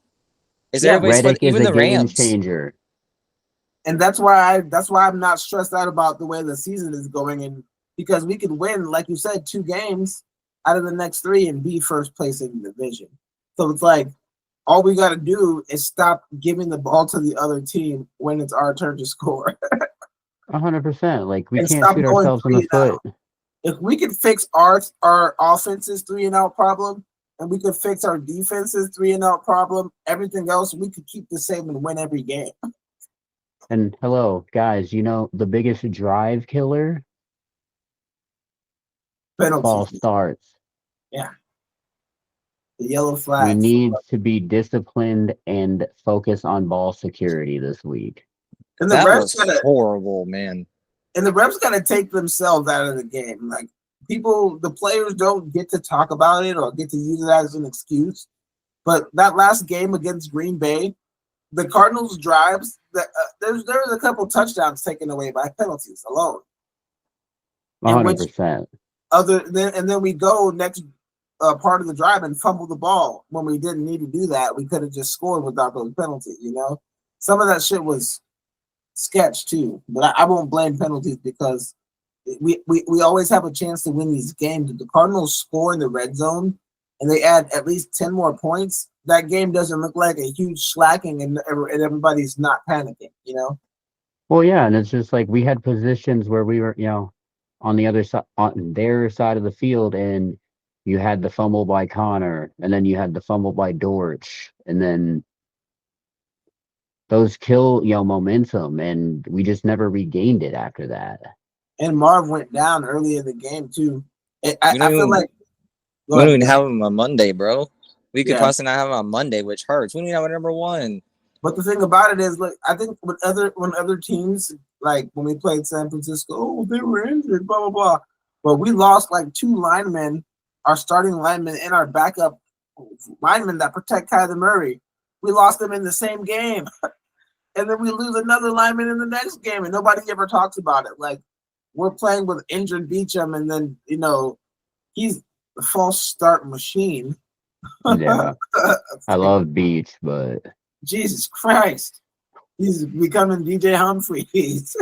Speaker 3: It's
Speaker 1: Yeah,
Speaker 3: everybody's
Speaker 2: Reddick is
Speaker 3: even
Speaker 2: a
Speaker 3: the
Speaker 2: game
Speaker 3: Rams.
Speaker 2: changer.
Speaker 1: And that's why I'm not stressed out about the way the season is going, and because we could win, like you said, 2 games out of the next 3 and be first place in the division. So it's like all we got to do is stop giving the ball to the other team when it's our turn to score.
Speaker 2: 100%. Like we
Speaker 1: And
Speaker 2: can't
Speaker 1: stop
Speaker 2: shoot
Speaker 1: going
Speaker 2: ourselves in the
Speaker 1: 3 and
Speaker 2: foot.
Speaker 1: out. If we could fix our offense's 3 and out problem, and we could fix our defense's 3 and out problem, everything else we could keep the same and win every game.
Speaker 2: And hello, guys, you know the biggest drive killer?
Speaker 1: Penalty.
Speaker 2: False starts.
Speaker 1: Yeah. The yellow
Speaker 2: We
Speaker 1: flag.
Speaker 2: need to be disciplined and focus on ball security this week.
Speaker 1: And the
Speaker 3: That
Speaker 1: refs
Speaker 3: was
Speaker 1: gotta,
Speaker 3: horrible, man.
Speaker 1: and the refs got to take themselves out of the game. Like the players don't get to talk about it or get to use it as an excuse. But that last game against Green Bay, the Cardinals drives, there was a couple touchdowns taken away by penalties alone.
Speaker 2: 100%.
Speaker 1: And then we go next part of the drive and fumble the ball when we didn't need to do that. We could have just scored without those penalties. You know, some of that shit was sketch too. But I won't blame penalties because we always have a chance to win these games. If the Cardinals score in the red zone and they add at least 10 more points, that game doesn't look like a huge slacking and everybody's not panicking, you know?
Speaker 2: Well, yeah, and it's just like we had positions where we were, on the other side, on their side of the field, and you had the fumble by Connor, and then you had the fumble by Dortch, and then those kill, momentum, and we just never regained it after that.
Speaker 1: And Marv went down early in the game too. I feel like
Speaker 3: we don't even have him on Monday, bro. We could
Speaker 1: Yeah.
Speaker 3: possibly not have him on Monday, which hurts. We don't even have a number 1.
Speaker 1: But the thing about it is, look, I think when other teams, like when we played San Francisco, oh, they were injured, blah blah blah. But we lost like 2 linemen, our starting linemen and our backup linemen that protect Kyler Murray. We lost them in the same game, and then we lose another lineman in the next game, and nobody ever talks about it. Like we're playing with injured Beachum, and then he's the false start machine.
Speaker 2: Yeah, I love Beach, but
Speaker 1: Jesus Christ, he's becoming DJ Humphries.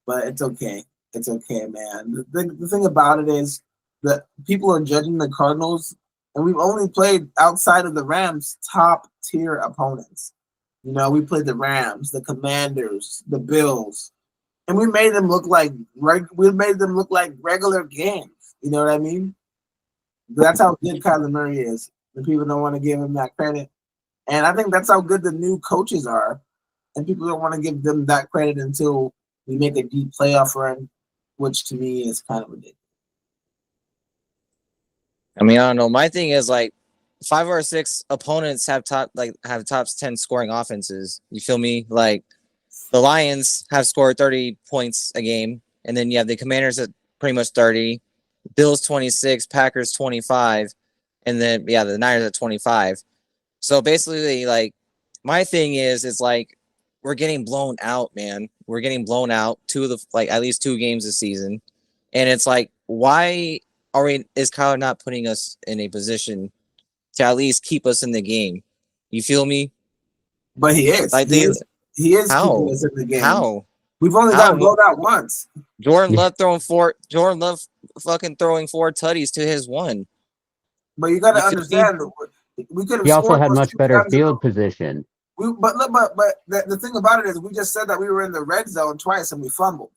Speaker 1: But it's okay. It's okay, man. The thing about it is that people are judging the Cardinals, and we've only played outside of the Rams top tier opponents. We played the Rams, the Commanders, the Bills, and we made them look like regular games. You know what I mean? That's how good Kyler Murray is. And people don't want to give him that credit. And I think that's how good the new coaches are. And people don't want to give them that credit until we make a deep playoff run, which to me is kind of ridiculous.
Speaker 3: I mean, I don't know. My thing is like 5 or 6 opponents have top 10 scoring offenses. You feel me? Like the Lions have scored 30 points a game, and then you have the Commanders at pretty much 30, Bills 26, Packers 25, and then the Niners at 25. So basically, like my thing is like we're getting blown out, man. We're getting blown out at least 2 games this season, and it's like why is Kyler not putting us in a position to at least keep us in the game? You feel me?
Speaker 1: But he is.
Speaker 3: Like
Speaker 1: he is keeping us in the game.
Speaker 3: How?
Speaker 1: We've only gotten blown out once.
Speaker 3: Jordan Love fucking throwing 4 tutties to his 1.
Speaker 1: But you got to understand, we could have.
Speaker 2: He also had much better field position.
Speaker 1: But the thing about it is, we just said that we were in the red zone twice and we fumbled.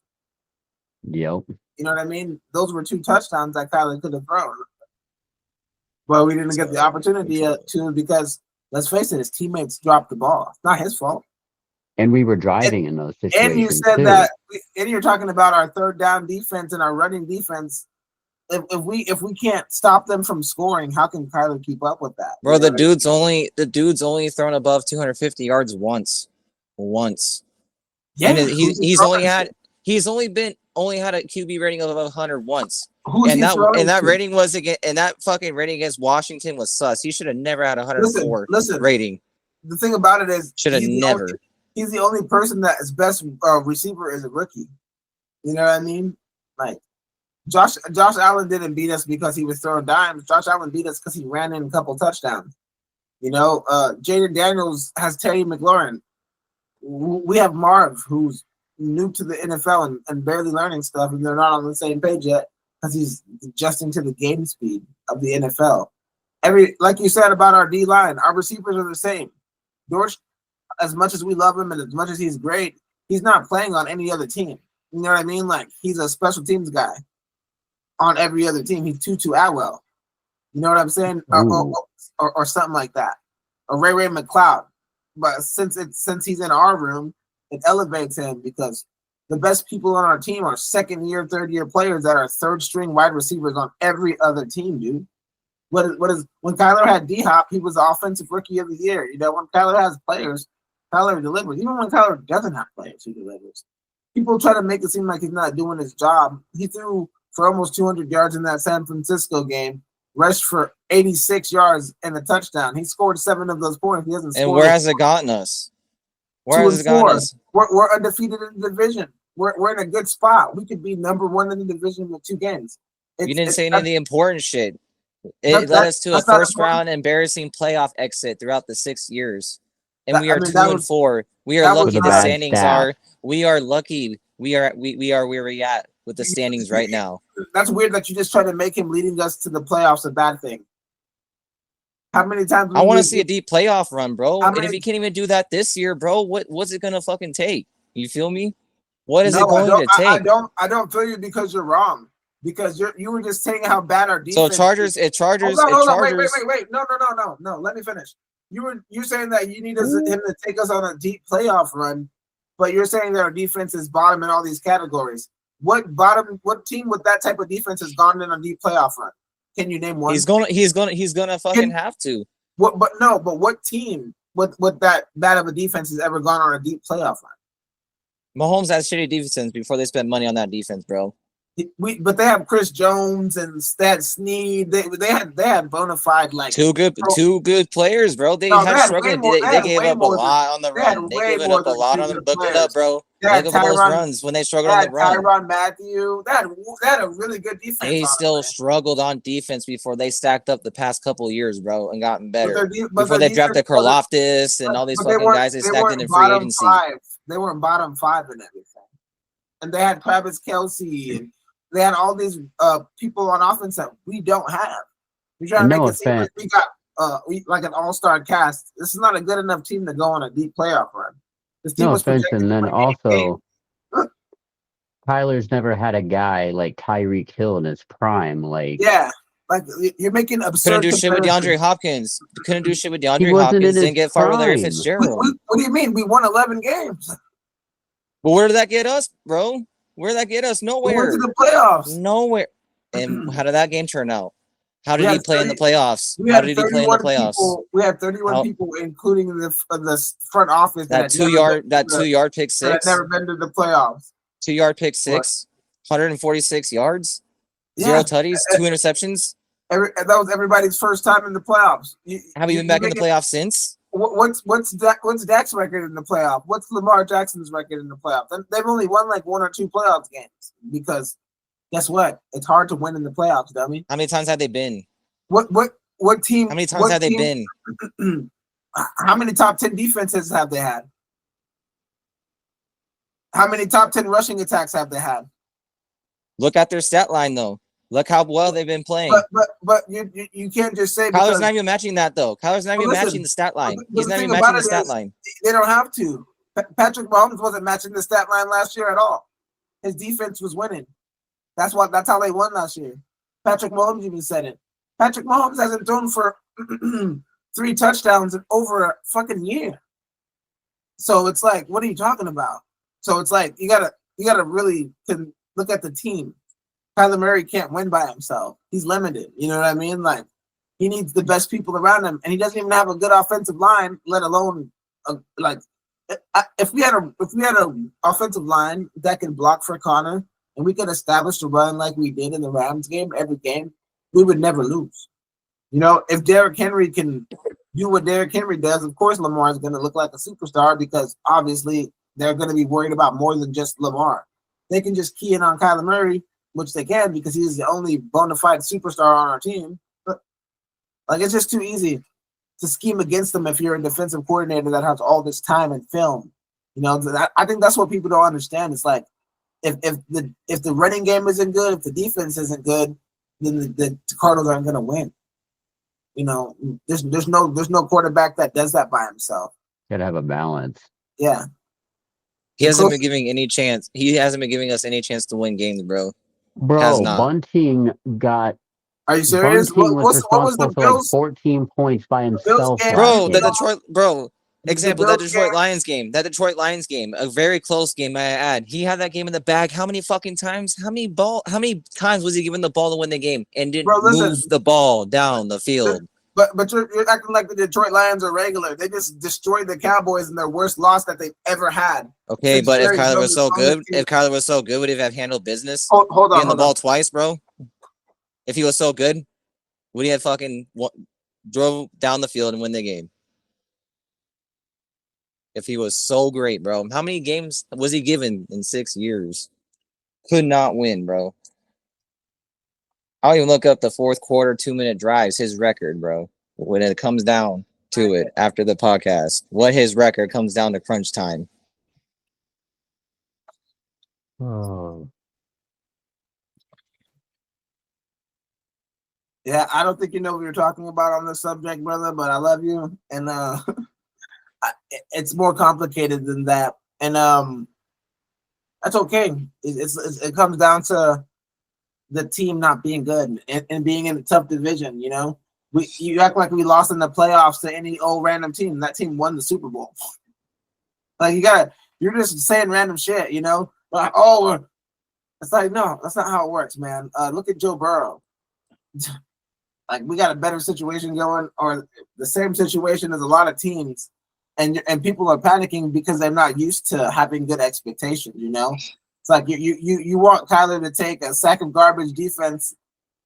Speaker 2: Yep.
Speaker 1: You know what I mean? Those were 2 touchdowns that Kyler could have thrown. But we didn't get the opportunity to because, let's face it, his teammates dropped the ball. It's not his fault.
Speaker 2: And we were driving in those situations.
Speaker 1: And you said that, and you're talking about our third down defense and our running defense. If we can't stop them from scoring, how can Kyler keep up with that?
Speaker 3: Bro, the dude's only thrown above 250 yards once. Yeah, and he's only had a QB rating of above 100 once.
Speaker 1: Who's
Speaker 3: And
Speaker 1: he throwing
Speaker 3: that
Speaker 1: to?
Speaker 3: rating was and that fucking rating against Washington was sus. He should have never had 104
Speaker 1: Listen.
Speaker 3: rating.
Speaker 1: The thing about it is,
Speaker 3: Should have never.
Speaker 1: He's the only person that his best receiver is a rookie. You know what I mean? Like Josh Allen didn't beat us because he was throwing dimes. Josh Allen beat us because he ran in a couple touchdowns. You know, Jaden Daniels has Terry McLaurin. We have Marv, who's new to the NFL and barely learning stuff, and they're not on the same page yet because he's adjusting to the game speed of the NFL. Like you said about our D line, our receivers are the same. George, as much as we love him and as much as he's great, he's not playing on any other team. You know what I mean? Like, he's a special teams guy on every other team. He's Tutu Atwell. You know what I'm saying? Or something like that. Or Ray McLeod. But since he's in our room, it elevates him because the best people on our team are second-year, third-year players that are third-string wide receivers on every other team, dude. What is when Kyler had D-Hop, he was the offensive rookie of the year. You know, when Kyler has players, Kyler delivers. Even when Kyler doesn't have players, he delivers. People try to make it seem like he's not doing his job. He threw for almost 200 yards in that San Francisco game, rushed for 86 yards and a touchdown. He scored 7 of those points. He hasn't scored.
Speaker 3: And where has it gotten us? Where has it gotten us?
Speaker 1: We're undefeated in the division. We're in a good spot. We could be number 1 in the division with 2 games.
Speaker 3: You didn't say any of the important shit. It led us to a first-round embarrassing playoff exit throughout the 6 years. And we are 2-4. We are lucky the standings are. We are lucky. We are where we're at with the standings right now.
Speaker 1: That's weird that you just try to make him leading us to the playoffs a bad thing. How many times?
Speaker 3: I want to see a deep playoff run, bro. And if you can't even do that this year, bro, what's it gonna fucking take? You feel me? What is it going to take?
Speaker 1: I don't feel you because you're wrong. Because you were just saying how bad our defense.
Speaker 3: So Chargers.
Speaker 1: Wait. No. Let me finish. You're saying that you need him to take us on a deep playoff run, but you're saying that our defense is bottom in all these categories. What team with that type of defense has gone in a deep playoff run? Can you name one?
Speaker 3: He's gonna fucking have to.
Speaker 1: What team with that bad of a defense has ever gone on a deep playoff run?
Speaker 3: Mahomes has shitty defense before they spent money on that defense, bro.
Speaker 1: But they have Chris Jones and Stat Snead. They had bona fide like
Speaker 3: two good players, bro. They struggled. They gave up a lot on the run. They gave up a lot on the look it up, bro. Look at those runs when they struggled on the run.
Speaker 1: Tyrann Mathieu. They had a really good defense.
Speaker 3: They still struggled on defense before they stacked up the past couple of years, bro, and gotten better. Before they drafted Karlaftis and all these fucking guys they stacked in free agency.
Speaker 1: They weren't bottom 5 in everything, and they had Travis Kelce and. They had all these people on offense that we don't have. We're trying to make it seem like we got like an all-star cast. This is not a good enough team to go on a deep playoff run. This team was projected
Speaker 2: and then also Tyler's never had a guy like Tyreek Hill in his prime. Like
Speaker 1: you're making absurd.
Speaker 3: Couldn't do shit with DeAndre Hopkins. Couldn't do shit with DeAndre Hopkins. Didn't get far with Larry Fitzgerald.
Speaker 1: What do you mean? We won 11 games.
Speaker 3: But where did that get us, bro? Where did that get us? Nowhere.
Speaker 1: We went to the playoffs.
Speaker 3: Nowhere. And how did that game turn out? How did he play in the playoffs? How did he play in the playoffs?
Speaker 1: We had 31 people, including the front office.
Speaker 3: That 2-yard pick six.
Speaker 1: That had never been to the playoffs.
Speaker 3: 2-yard pick six. 146 yards. 0 tutties. 2 interceptions.
Speaker 1: That was everybody's first time in the playoffs.
Speaker 3: Have you been back in the playoffs since?
Speaker 1: What's Dak's record in the playoff? What's Lamar Jackson's record in the playoff? They've only won like 1 or 2 playoffs games because guess what? It's hard to win in the playoffs, dummy.
Speaker 3: How many times have they been?
Speaker 1: What team?
Speaker 3: How many times have they been?
Speaker 1: How many top 10 defenses have they had? How many top 10 rushing attacks have they had?
Speaker 3: Look at their stat line though. Look how well they've been playing.
Speaker 1: But you can't just say
Speaker 3: Kyler's not even matching that though. Kyler's not even matching the stat line. He's not even matching the stat line.
Speaker 1: They don't have to. Patrick Mahomes wasn't matching the stat line last year at all. His defense was winning. That's how they won last year. Patrick Mahomes even said it. Patrick Mahomes hasn't thrown for 3 touchdowns in over a fucking year. So it's like, what are you talking about? So it's like you gotta really look at the team. Kyler Murray can't win by himself. He's limited. You know what I mean? Like he needs the best people around him, and he doesn't even have a good offensive line, let alone if we had a offensive line that can block for Connor, and we could establish a run like we did in the Rams game every game, we would never lose. You know, if Derrick Henry can do what Derrick Henry does, of course Lamar is going to look like a superstar because obviously they're going to be worried about more than just Lamar. They can just key in on Kyler Murray, which they can because he's the only bona fide superstar on our team. But like, it's just too easy to scheme against them if you're a defensive coordinator that has all this time and film. You know, I think that's what people don't understand. It's like if the running game isn't good, if the defense isn't good, then the Cardinals aren't going to win. You know, there's no quarterback that does that by himself.
Speaker 2: Gotta have a balance.
Speaker 1: Yeah.
Speaker 3: He hasn't been giving any chance. He hasn't been giving us any chance to win games, bro.
Speaker 2: Bro, Bunting got.
Speaker 1: Are you serious?
Speaker 2: Bunting was responsible for like 14 points by himself.
Speaker 3: Bro, the Detroit, example, that Detroit Lions game, a very close game, I add. He had that game in the bag. How many fucking times? How many times was he given the ball to win the game and didn't move the ball down the field?
Speaker 1: But you're acting like the Detroit Lions are regular. They just destroyed the Cowboys in their worst loss that they've ever had.
Speaker 3: Okay, but if Kyler was so good, would he have handled business?
Speaker 1: Hold on.
Speaker 3: Getting the ball twice, bro. If he was so good, would he have fucking drove down the field and win the game? If he was so great, bro. How many games was he given in 6 years? Could not win, bro. I'll even look up the fourth quarter 2-minute drives, his record, bro. When it comes down to it after the podcast, what his record comes down to crunch time.
Speaker 2: Oh.
Speaker 1: Yeah, I don't think you know what you're talking about on this subject, brother, but I love you. And it's more complicated than that. And that's okay. It comes down to the team not being good and being in a tough division, you know? You act like we lost in the playoffs to any old random team. That team won the Super Bowl. Like, you're just saying random shit, you know? Like, it's like, no, that's not how it works, man. Look at Joe Burrow. Like, we got a better situation going, or the same situation as a lot of teams, and people are panicking because they're not used to having good expectations, you know? It's like you want Kyler to take a sack of garbage defense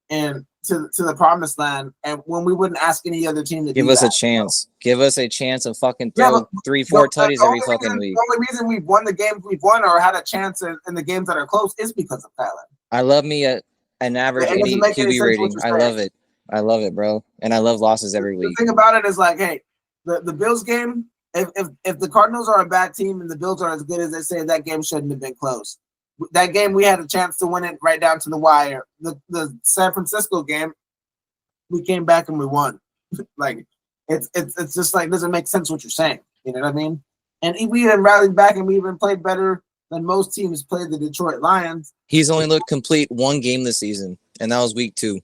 Speaker 1: and to the promised land, and when we wouldn't ask any other team to
Speaker 3: give us a chance. Give us a chance of fucking throw 3-4 tutties every fucking week.
Speaker 1: The only reason we've won the games we've won or had a chance in the games that are close is because of Kyler.
Speaker 3: I love me an average 80 QB rating. I love it, bro. And I love losses every week.
Speaker 1: The thing about it is like, hey, the Bills game, if the Cardinals are a bad team and the Bills are as good as they say, that game shouldn't have been close. That game, we had a chance to win it right down to the wire. The San Francisco game, we came back and we won. Like, it's just like, doesn't make sense what you're saying. You know what I mean? And we even rallied back and we even played better than most teams played the Detroit Lions.
Speaker 3: He's only looked complete one game this season, and that was week 2.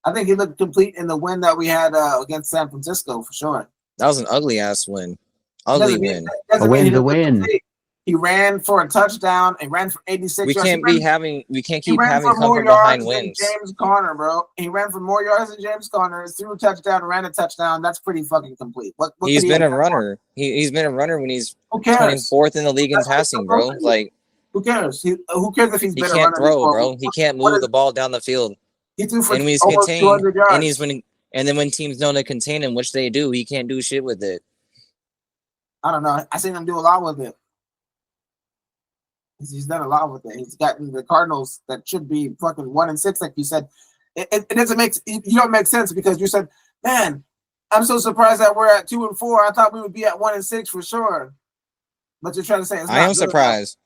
Speaker 1: I think he looked complete in the win that we had against San Francisco for sure.
Speaker 3: That was an ugly ass win. Ugly win.
Speaker 2: A win's a win.
Speaker 1: Complete. He ran for a touchdown and ran for 86
Speaker 3: yards. We can't keep having come from behind wins.
Speaker 1: James Conner, bro. He ran for more yards than James Conner, threw a touchdown, ran a touchdown. That's pretty fucking complete. What
Speaker 3: he's been a runner. He's been a runner when he's 24th in the league in passing, bro. Like,
Speaker 1: who cares? Who cares if he's been a runner?
Speaker 3: He can't throw, bro. He can't move the ball down the field.
Speaker 1: He threw for
Speaker 3: almost 200 yards. And then when teams know to contain him, which they do, he can't do shit with it.
Speaker 1: I don't know. I seen him do a lot with it. He's done a lot with it. He's gotten the Cardinals that should be fucking 1-6, like you said. It doesn't make you don't make sense because you said, man, I'm so surprised that we're at 2-4. I thought we would be at 1-6 for sure. But you're trying to say it's not
Speaker 3: I am surprised.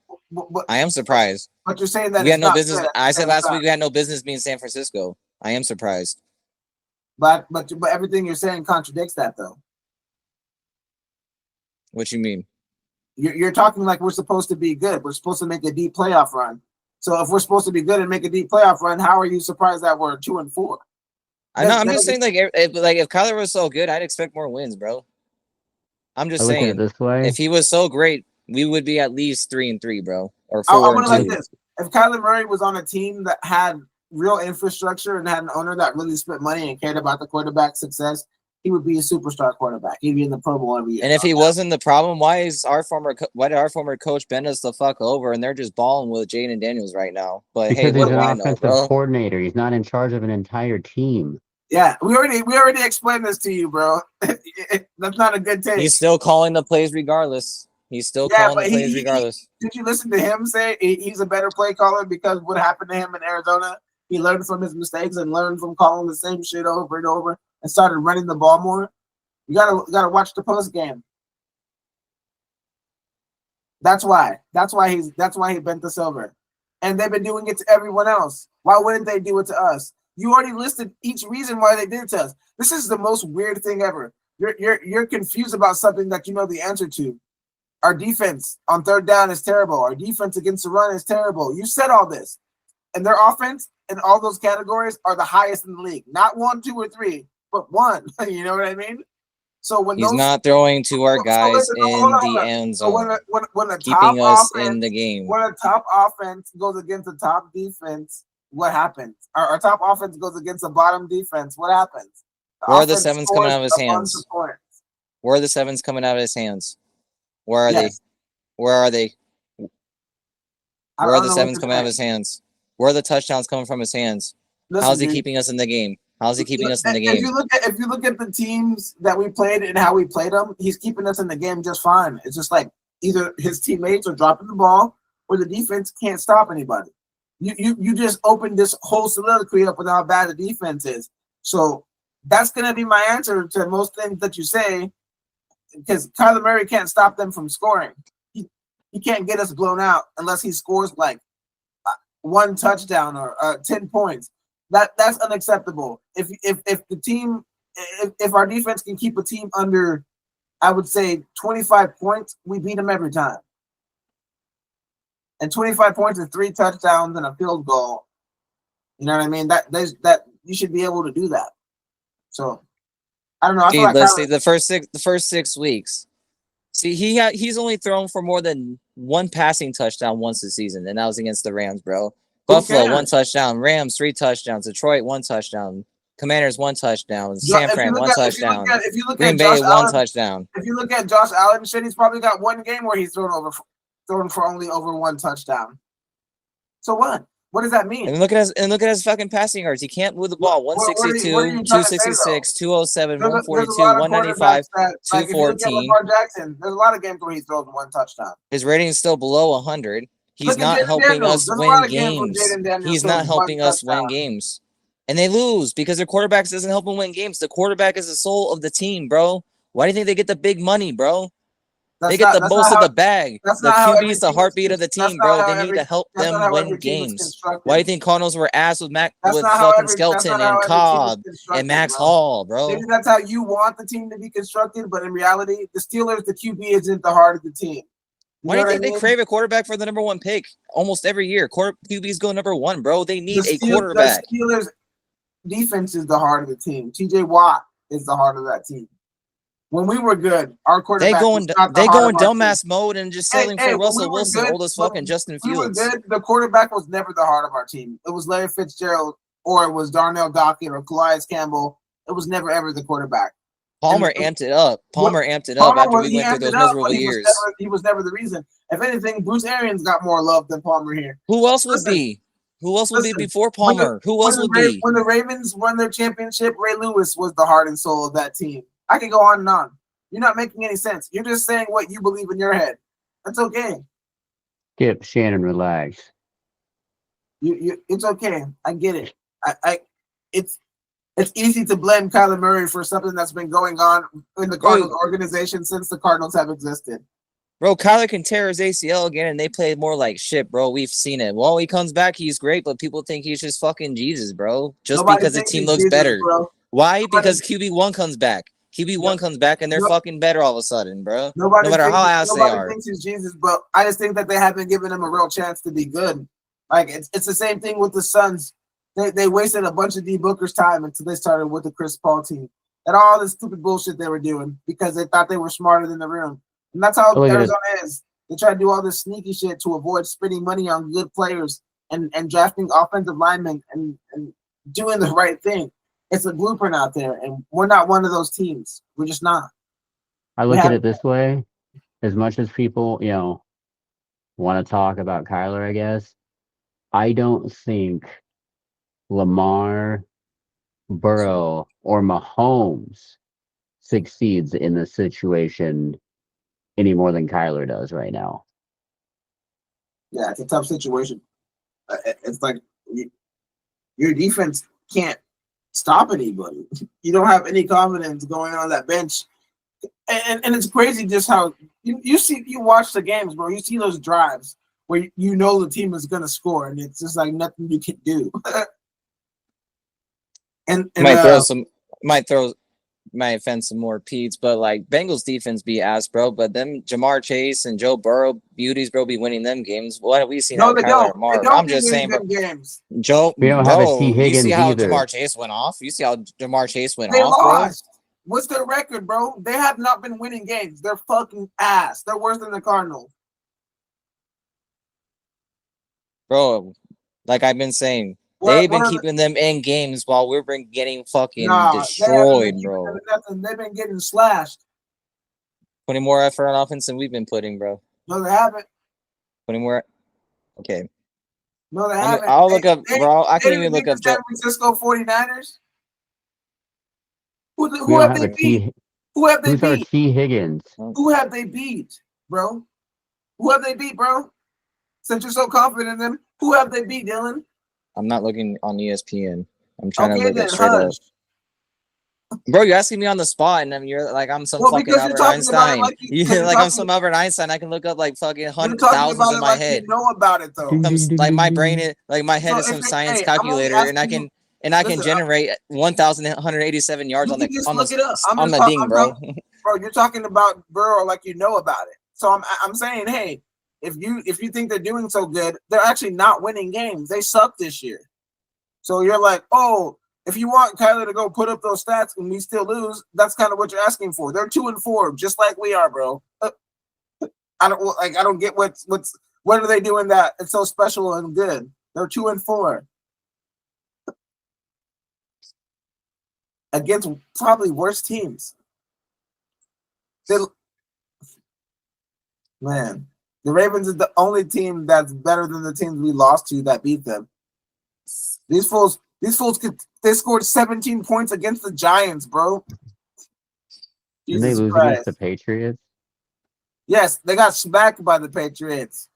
Speaker 3: I am surprised.
Speaker 1: But you're saying that
Speaker 3: we had no business. I said last week we had no business being San Francisco. I am surprised.
Speaker 1: But everything you're saying contradicts that, though.
Speaker 3: What you mean?
Speaker 1: You're talking like we're supposed to be good. We're supposed to make a deep playoff run. So if we're supposed to be good and make a deep playoff run, how are you surprised that we're 2-4?
Speaker 3: I know. I'm just saying, if Kyler was so good, I'd expect more wins, bro. I'm just saying,
Speaker 2: this way.
Speaker 3: If he was so great, we would be at least 3-3, bro, or 4-2.
Speaker 1: I want to like this: if Kyler Murray was on a team that had real infrastructure and had an owner that really spent money and cared about the quarterback's success, he would be a superstar quarterback. He'd be in the Pro Bowl every year.
Speaker 3: And if he wasn't the problem, why did our former coach bend us the fuck over and they're just balling with Jaden Daniels right now? But
Speaker 2: because
Speaker 3: hey, what
Speaker 2: he's
Speaker 3: do
Speaker 2: an
Speaker 3: I know,
Speaker 2: offensive
Speaker 3: bro?
Speaker 2: coordinator. He's not in charge of an entire team.
Speaker 1: Yeah, we already explained this to you, bro. That's not a good take.
Speaker 3: He's still calling the plays regardless. He's still calling the plays regardless.
Speaker 1: Did you listen to him say he's a better play caller because what happened to him in Arizona? He learned from his mistakes and learned from calling the same shit over and over and started running the ball more. You gotta watch the post game. That's why he bent us over. And they've been doing it to everyone else. Why wouldn't they do it to us? You already listed each reason why they did it to us. This is the most weird thing ever. You're confused about something that you know the answer to. Our defense on third down is terrible. Our defense against the run is terrible. You said all this. And their offense in all those categories are the highest in the league. Not 1, 2, or 3, but 1. You know what I mean? So when
Speaker 3: he's not throwing to our guys in the end zone,
Speaker 1: when the
Speaker 3: keeping us in the game.
Speaker 1: When a top offense goes against a top defense, what happens? Our top offense goes against a bottom defense. What happens?
Speaker 3: Where are the sevens coming out of his hands? Where are the sevens coming out of his hands? Where are they? Where are they? Where are the sevens coming out of his hands? Where are the touchdowns coming from his hands? How is he keeping us in the game? How's he keeping us in the game?
Speaker 1: If you look at the teams that we played and how we played them, he's keeping us in the game just fine. It's just like either his teammates are dropping the ball or the defense can't stop anybody. You just opened this whole soliloquy up with how bad the defense is. So that's gonna be my answer to most things that you say, because Kyler Murray can't stop them from scoring. He can't get us blown out unless he scores like 1 touchdown or 10 points. That's unacceptable. If our defense can keep a team under, I would say 25 points, we beat them every time. And 25 points is 3 touchdowns and a field goal. You know what I mean? That you should be able to do that. So I don't know.
Speaker 3: Dude, let's see the first 6 weeks. See, he's only thrown for more than 1 passing touchdown once this season, and that was against the Rams, bro. Buffalo 1 touchdown, Rams 3 touchdowns, Detroit 1 touchdown, Commanders 1 touchdown, San Fran 1 touchdown, Green Bay 1 touchdown.
Speaker 1: If you look at Josh Allen, shit, he's probably got 1 game where he's thrown for only over 1 touchdown. So what? What does that mean?
Speaker 3: And look at his fucking passing yards. He can't move the ball. 162, 266, 207, 142, 195, 214.
Speaker 1: There's a lot of games where he throws 1 touchdown.
Speaker 3: His rating is still below 100. He's not helping us win games. He's not helping us win games. And they lose because their quarterback doesn't help them win games. The quarterback is the soul of the team, bro. Why do you think they get the big money, bro? They get the most of the bag. The QB is the heartbeat of the team, bro. They need to help them win games. Why do you think Cardinals were ass with fucking Skelton and Cobb and Max Hall, bro?
Speaker 1: Maybe that's how you want the team to be constructed, but in reality, the Steelers, the QB isn't the heart of the team.
Speaker 3: Why do you think they crave a quarterback for the number 1 pick almost every year? QBs go number 1, bro. They need a quarterback.
Speaker 1: The Steelers' defense is the heart of the team. TJ Watt is the heart of that team. When we were good, our quarterback
Speaker 3: they going dumbass mode and just selling for Russell Wilson, old as fucking Justin Fields.
Speaker 1: We were good. The quarterback was never the heart of our team. It was Larry Fitzgerald or it was Darnell Dockett or Calais Campbell. It was never ever the quarterback.
Speaker 3: Palmer amped it up. Palmer amped it up after we went through those miserable years.
Speaker 1: He was never the reason. If anything, Bruce Arians got more love than Palmer here.
Speaker 3: Who else would be? Who else would be before Palmer? Who else would be?
Speaker 1: When the Ravens won their championship, Ray Lewis was the heart and soul of that team. I can go on and on. You're not making any sense. You're just saying what you believe in your head. That's okay.
Speaker 2: Skip, Shannon, relax.
Speaker 1: It's okay. I get it. It's easy to blame Kyler Murray for something that's been going on in the Cardinals organization since the Cardinals have existed.
Speaker 3: Bro, Kyler can tear his ACL again, and they play more like shit, bro. We've seen it. Well, he comes back, he's great, but people think he's just fucking Jesus, bro. Just because the team looks better. Bro. Why? Because QB1 comes back. QB1 comes back, and they're fucking better all of a sudden, bro. No matter how ass they are.
Speaker 1: Nobody thinks he's Jesus, but I just think that they haven't given him a real chance to be good. Like, it's the same thing with the Suns. They wasted a bunch of D. Booker's time until they started with the Chris Paul team. And all this stupid bullshit they were doing because they thought they were smarter than the room. And that's how Arizona is. They try to do all this sneaky shit to avoid spending money on good players and drafting offensive linemen and doing the right thing. it's a blueprint out there, and we're not one of those teams. We're just not.
Speaker 2: I look at it this way: as much as people, want to talk about Kyler, I guess I don't think Lamar, Burrow, or Mahomes succeeds in this situation any more than Kyler does right now.
Speaker 1: Yeah, it's a tough situation. It's like your defense can't stop anybody. You don't have any confidence going on that bench, and it's crazy just how you watch the games, bro. You see those drives where you know the team is gonna score, and it's just like nothing you can do. and
Speaker 3: might offend some more Pete's, but like Bengals defense be ass, bro. But them Jamar Chase and Joe Burrow beauties, bro, be winning them games. What have we seen?
Speaker 1: No, they don't.
Speaker 3: I'm just saying, bro.
Speaker 1: Games.
Speaker 3: Joe,
Speaker 2: we don't have a T. Higgins
Speaker 3: you see how
Speaker 2: either.
Speaker 3: Jamar Chase went off? You see how Jamar Chase went
Speaker 1: they
Speaker 3: off,
Speaker 1: lost.
Speaker 3: bro?
Speaker 1: What's their record, bro? They have not been winning games. They're fucking ass. They're worse than the Cardinals.
Speaker 3: Bro, like I've been saying, they've been keeping them in games while we've been getting fucking destroyed, bro.
Speaker 1: They've been getting slashed.
Speaker 3: Putting more effort on offense than we've been putting, bro.
Speaker 1: No, they haven't.
Speaker 3: Putting more. Okay.
Speaker 1: No, they haven't.
Speaker 3: I'll look up, bro. I can even look up
Speaker 1: San Francisco 49ers.
Speaker 2: Who have they beat?
Speaker 1: Who have they
Speaker 2: beat? Who's our T. Higgins?
Speaker 1: Who have they beat, bro? Who have they beat, bro? Since you're so confident in them, who have they beat, Dylan?
Speaker 3: I'm not looking on ESPN. I'm trying to look at straight up. Bro, you're asking me on the spot, and then you're like, I'm some fucking Albert Einstein. I'm some Albert Einstein. I can look up like fucking thousands in my head.
Speaker 1: You know about it though.
Speaker 3: Like my brain is like my head is some science calculator, and I can generate 1,187 yards on the ding, bro.
Speaker 1: Bro, you're talking about Burrow like you know about it. So I'm saying, hey, if you think they're doing so good, they're actually not winning games. They suck this year. So you're like, oh, if you want Kyler to go put up those stats and we still lose, that's kind of what you're asking for. They're 2-4, just like we are, bro. I don't get what are they doing that it's so special and good. They're 2-4 against probably worse teams. Man, the Ravens is the only team that's better than the teams we lost to that beat them. These fools they scored 17 points against the Giants, bro.
Speaker 2: Did they lose against the Patriots?
Speaker 1: Yes, they got smacked by the Patriots.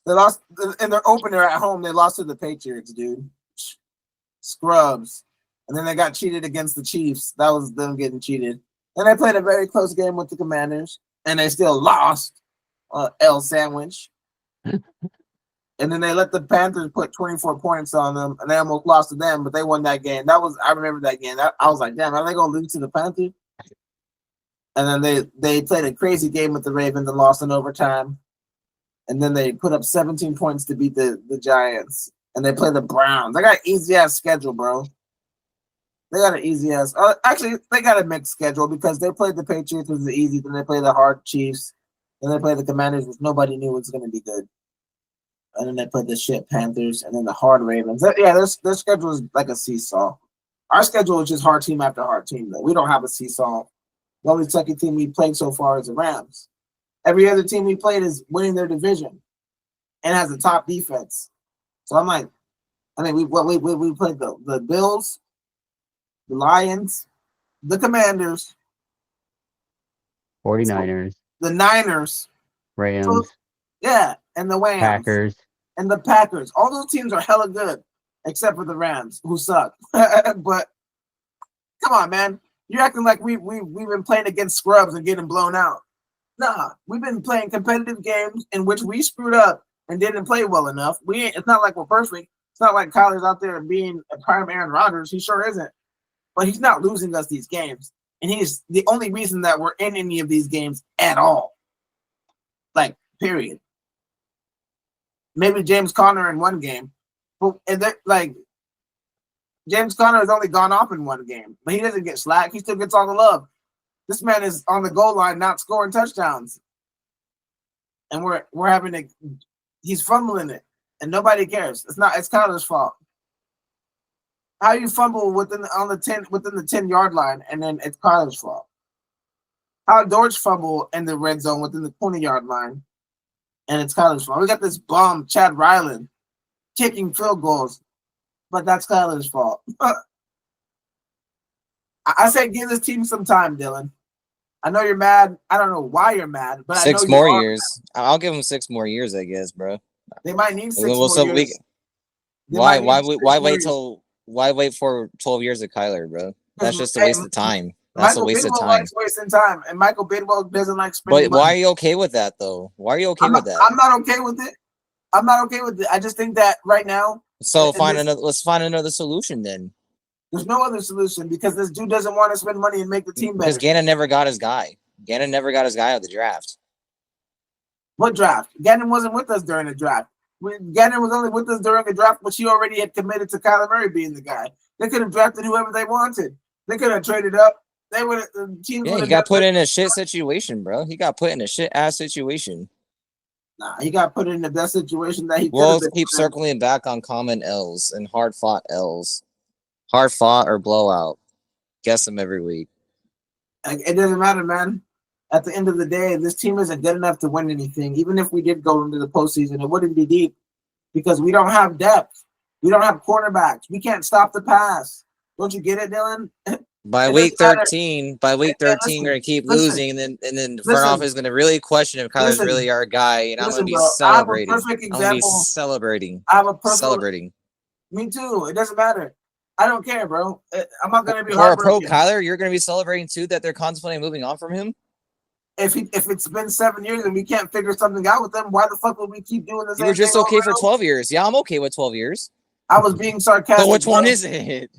Speaker 1: They lost in their opener at home. They lost to the Patriots, dude. Scrubs. And then they got cheated against the Chiefs. That was them getting cheated. And they played a very close game with the Commanders, and they still lost. L sandwich. And then they let the Panthers put 24 points on them, and they almost lost to them, but they won that game. I remember that game. I was like, damn, are they going to lose to the Panthers? And then they played a crazy game with the Ravens and lost in overtime. And then they put up 17 points to beat the Giants. And they play the Browns. They got an easy-ass schedule, bro. They got an easy-ass actually, they got a mixed schedule because they played the Patriots, which was easy. Then they played the hard Chiefs. Then they played the Commanders, which nobody knew was going to be good. And then they played the shit Panthers, and then the hard Ravens. Yeah, their schedule is like a seesaw. Our schedule is just hard team after hard team, though. We don't have a seesaw. The only second team we played so far is the Rams. Every other team we played is winning their division and has a top defense. So I'm like, we played the Bills, the Lions, the Commanders,
Speaker 2: 49ers,
Speaker 1: the Niners,
Speaker 2: Rams,
Speaker 1: and the Rams,
Speaker 2: Packers,
Speaker 1: and the Packers. All those teams are hella good, except for the Rams, who suck. But come on, man, you're acting like we've been playing against scrubs and getting blown out. Nah, we've been playing competitive games in which we screwed up and didn't play well enough. It's not like we're perfect. It's not like Kyler's out there being a prime Aaron Rodgers. He sure isn't. But he's not losing us these games. And he's the only reason that we're in any of these games at all. Like, period. Maybe James Conner in one game. But James Conner has only gone off in one game. But he doesn't get slack. He still gets all the love. This man is on the goal line not scoring touchdowns. And we're having to he's fumbling it. And nobody cares. It's Kyler's fault. How you fumble within the 10-yard line, and then it's Kyler's fault. How George fumble in the red zone within the 20-yard line, and it's Kyler's fault. We got this bum, Chad Ryland, kicking field goals, but that's Kyler's fault. I say give this team some time, Dylan. I know you're mad. I don't know why you're mad, but
Speaker 3: 6
Speaker 1: I know
Speaker 3: more
Speaker 1: you are
Speaker 3: years. I'll give them 6 more years, I guess, bro.
Speaker 1: They might need 6 more years.
Speaker 3: Why wait for 12 years of Kyler, bro? That's just a waste of time. That's a waste of time.
Speaker 1: Likes wasting time, and Michael Bidwell doesn't like spending money.
Speaker 3: Why are you okay with that, though? Why are you okay with that?
Speaker 1: I'm not okay with it. I'm not okay with it. I just think that right now.
Speaker 3: So let's find another solution then.
Speaker 1: There's no other solution because this dude doesn't want to spend money and make the team better.
Speaker 3: Because Gannon never got his guy. Gannon never got his guy out of the draft.
Speaker 1: What draft? Gannon wasn't with us during the draft. Gannon was only with us during the draft, but she already had committed to Kyler Murray being the guy. They could have drafted whoever they wanted. They could have traded up. They would have.
Speaker 3: He got put in a shit situation, bro. He got put in a shit ass situation.
Speaker 1: Nah, he got put in the best situation that he.
Speaker 3: We'll keep circling back on common L's and hard fought L's, hard fought or blowout. Guess them every week.
Speaker 1: It doesn't matter, man. At the end of the day, this team isn't good enough to win anything. Even if we did go into the postseason, it wouldn't be deep because we don't have depth. We don't have quarterbacks. We can't stop the pass. Don't you get it, Dylan?
Speaker 3: By week 13, we're gonna keep losing, and then the front office is gonna really question if Kyler's really our guy, and I'm gonna be celebrating. I'm gonna be celebrating. Celebrating.
Speaker 1: Me too. It doesn't matter. I don't care, bro. I'm not gonna be
Speaker 3: for a pro Kyler. You're gonna be celebrating too that they're contemplating moving on from him.
Speaker 1: If it's been 7 years and we can't figure something out with them, why the fuck would we keep doing this?
Speaker 3: You were just okay for 12 years. Yeah, I'm okay with 12 years.
Speaker 1: I was being sarcastic.
Speaker 3: But which one is it?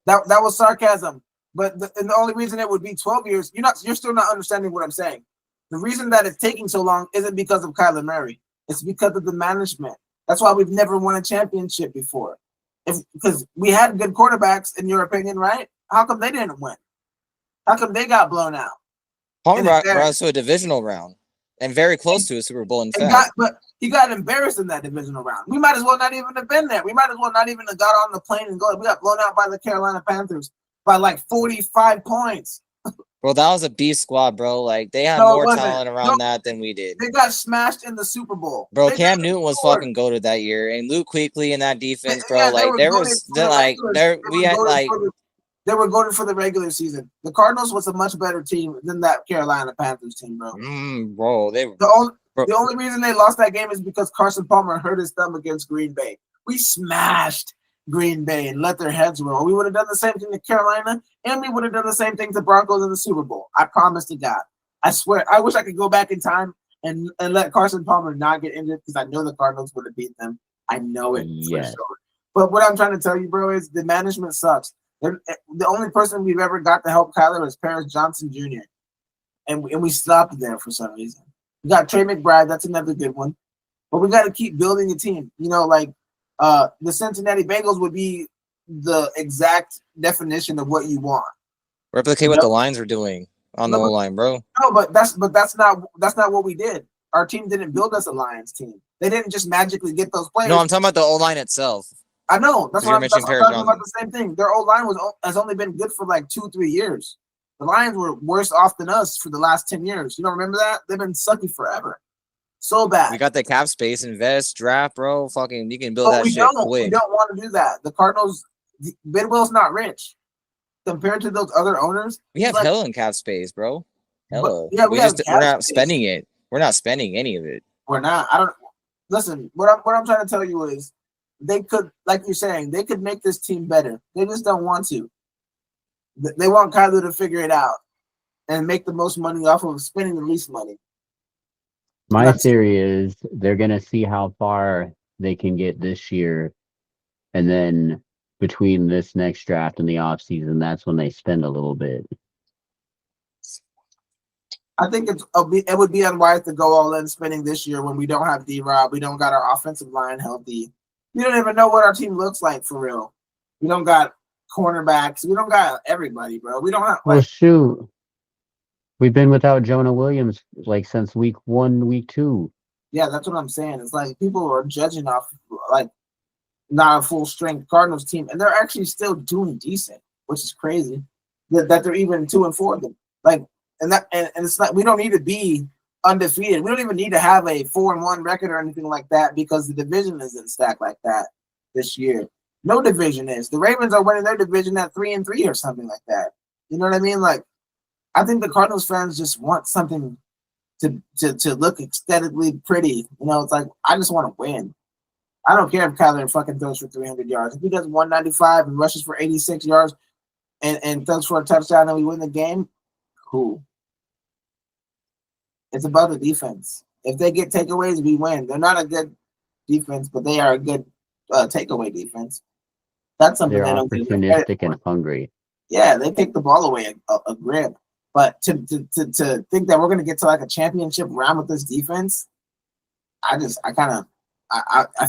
Speaker 1: That was sarcasm. But the only reason it would be 12 years, you're still not understanding what I'm saying. The reason that it's taking so long isn't because of Kyler Murray. It's because of the management. That's why we've never won a championship before. Because we had good quarterbacks, in your opinion, right? How come they didn't win? How come they got blown out?
Speaker 3: Palmer brought us to a divisional round and very close to a Super Bowl.
Speaker 1: But he got embarrassed in that divisional round. We might as well not even have been there. We might as well not even have got on the plane and go. We got blown out by the Carolina Panthers by like 45 points.
Speaker 3: Bro, that was a B squad, bro. Like they had more talent around that than we did.
Speaker 1: They got smashed in the Super Bowl.
Speaker 3: Bro, Cam Newton was fucking goated that year, and Luke Kuechly in that defense, bro. They
Speaker 1: were goated for the regular season. The Cardinals was a much better team than that Carolina Panthers team, bro. The only reason they lost that game is because Carson Palmer hurt his thumb against Green Bay. We smashed Green Bay and let their heads roll. We would have done the same thing to Carolina, and we would have done the same thing to Broncos in the Super Bowl. I promise to God. I swear. I wish I could go back in time and let Carson Palmer not get injured because I know the Cardinals would have beat them. I know it for sure. But what I'm trying to tell you, bro, is the management sucks. The only person we've ever got to help Kyler is Paris Johnson Jr. And we stopped there for some reason. We got Trey McBride. That's another good one. But we got to keep building a team. The Cincinnati Bengals would be the exact definition of what you want.
Speaker 3: Replicate what the Lions are doing on the O-line, bro.
Speaker 1: No, but that's not what we did. Our team didn't build us a Lions team. They didn't just magically get those players.
Speaker 3: No, I'm talking about the O-line itself.
Speaker 1: I know. That's what I'm talking about. The same thing. Their O-line has only been good for like 2-3 years. The Lions were worse off than us for the last 10 years. You don't remember that? They've been sucky forever. So bad.
Speaker 3: We got the cap space, invest, draft, bro. Fucking, you can build that shit quick.
Speaker 1: We don't want to do that. The Cardinals, Bidwell's not rich compared to those other owners.
Speaker 3: We have hell in cap space, bro. Hella. We're not spending it. We're not spending any of it.
Speaker 1: We're not. Listen. What I'm trying to tell you is, they could, like you're saying, they could make this team better. They just don't want to. They want Kyler to figure it out and make the most money off of spending the least money.
Speaker 2: My theory is they're going to see how far they can get this year. And then between this next draft and the offseason, that's when they spend a little bit.
Speaker 1: I think it would be unwise to go all in spending this year when we don't have D-Rob. We don't got our offensive line healthy. We don't even know what our team looks like for real. We don't got cornerbacks. We don't got everybody, bro. We don't have.
Speaker 2: Well, shoot. We've been without Jonah Williams since week 1, week 2.
Speaker 1: Yeah, that's what I'm saying. It's like people are judging off not a full strength Cardinals team, and they're actually still doing decent, which is crazy. That they're even 2-4. Like, and it's not. We don't need to be undefeated. We don't even need to have a 4-1 record or anything like that because the division isn't stacked like that this year. No division is. The Ravens are winning their division at 3-3 or something like that. You know what I mean? Like, I think the Cardinals fans just want something to look aesthetically pretty. You know, it's like, I just want to win. I don't care if Kyler fucking throws for 300 yards. If he does 195 and rushes for 86 yards and throws for a touchdown and we win the game, cool. It's about the defense. If they get takeaways, we win. They're not a good defense, but they are a good takeaway defense. That's something
Speaker 2: They're
Speaker 1: I don't give
Speaker 2: opportunistic and hungry.
Speaker 1: Yeah, they take the ball away a grip. But to think that we're going to get to like a championship round with this defense, I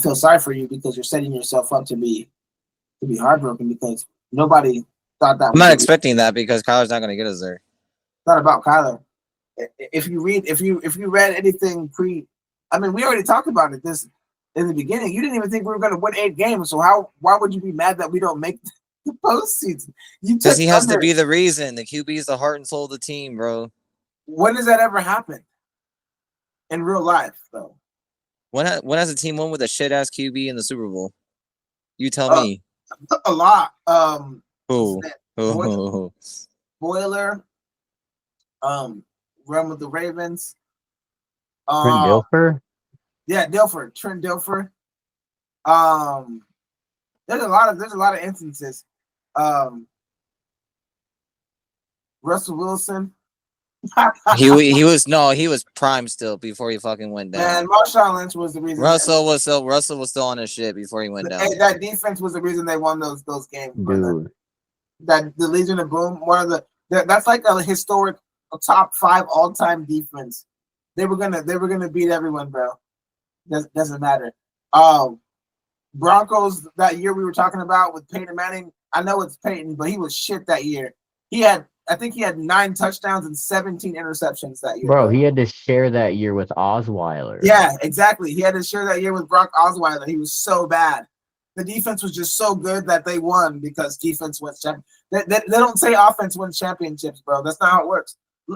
Speaker 1: feel sorry for you because you're setting yourself up to be heartbroken because nobody thought that.
Speaker 3: I'm not expecting that because Kyler's not going to get us there.
Speaker 1: It's not about Kyler. If you read anything I mean, we already talked about it this in the beginning. You didn't even think we were going to win 8 games. So why would you be mad that we don't make the postseason?
Speaker 3: Because he has to be the reason. The QB is the heart and soul of the team, bro.
Speaker 1: When does that ever happen? In real life, though.
Speaker 3: When has a team won with a shit ass QB in the Super Bowl? You tell me.
Speaker 1: A lot. Boiler. Run with the Ravens.
Speaker 2: Trent Dilfer?
Speaker 1: Yeah, Dilfer. Trent Dilfer. There's a lot of instances. Russell Wilson.
Speaker 3: he was prime still before he fucking went down.
Speaker 1: Man, Marshawn Lynch was the reason.
Speaker 3: Russell was still on his shit before he went down.
Speaker 1: That defense was the reason they won those games.
Speaker 2: Dude.
Speaker 1: That the Legion of Boom, that's like a historic top 5 all-time defense. They were gonna beat everyone, bro. Doesn't matter. Broncos that year we were talking about with Peyton Manning. I know it's Peyton, but he was shit that year. I think he had 9 touchdowns and 17 interceptions that year.
Speaker 2: Bro, he had to share that year with Osweiler.
Speaker 1: Yeah, exactly. He had to share that year with Brock Osweiler. He was so bad. The defense was just so good that they won because defense wins championships. They don't say offense wins championships, bro. That's not how it works.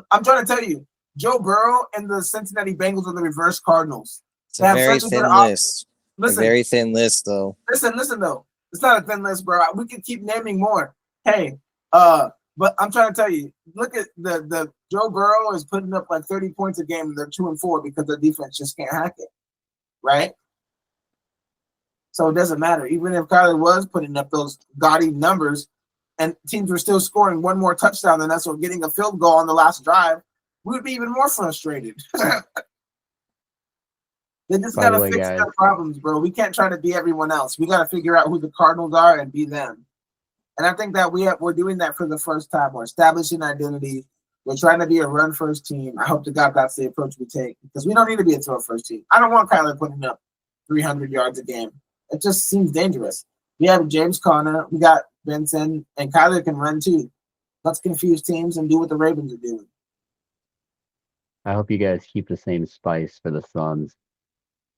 Speaker 1: I'm trying to tell you, Joe Burrow and the Cincinnati Bengals are the reverse Cardinals.
Speaker 3: It's a very thin list.
Speaker 1: Listen,
Speaker 3: a very thin list, though.
Speaker 1: Listen, though. It's not a thin list, bro. We could keep naming more. Hey, but I'm trying to tell you, look at the Joe Burrow is putting up like 30 points a game and they're 2-4 because the defense just can't hack it. Right? So it doesn't matter. Even if Kyler was putting up those gaudy numbers and teams were still scoring one more touchdown than us or getting a field goal on the last drive, we would be even more frustrated. They just got to fix their problems, bro. We can't try to be everyone else. We got to figure out who the Cardinals are and be them. And I think that we're doing that for the first time. We're establishing identity. We're trying to be a run-first team. I hope to God that's the approach we take because we don't need to be a throw-first team. I don't want Kyler putting up 300 yards a game. It just seems dangerous. We have James Conner. We got Benson. And Kyler can run too. Let's confuse teams and do what the Ravens are doing.
Speaker 2: I hope you guys keep the same spice for the Suns.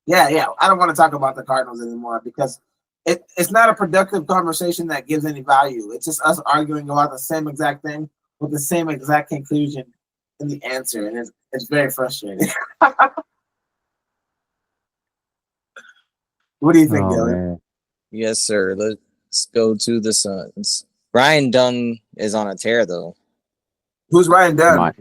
Speaker 1: Yeah. I don't want to talk about the Cardinals anymore because it's not a productive conversation that gives any value. It's just us arguing about the same exact thing with the same exact conclusion in the answer, and it's very frustrating. What do you think, Dylan?
Speaker 3: Yes, sir. Let's go to the Suns. Ryan Dunn is on a tear, though.
Speaker 1: Who's Ryan Dunn?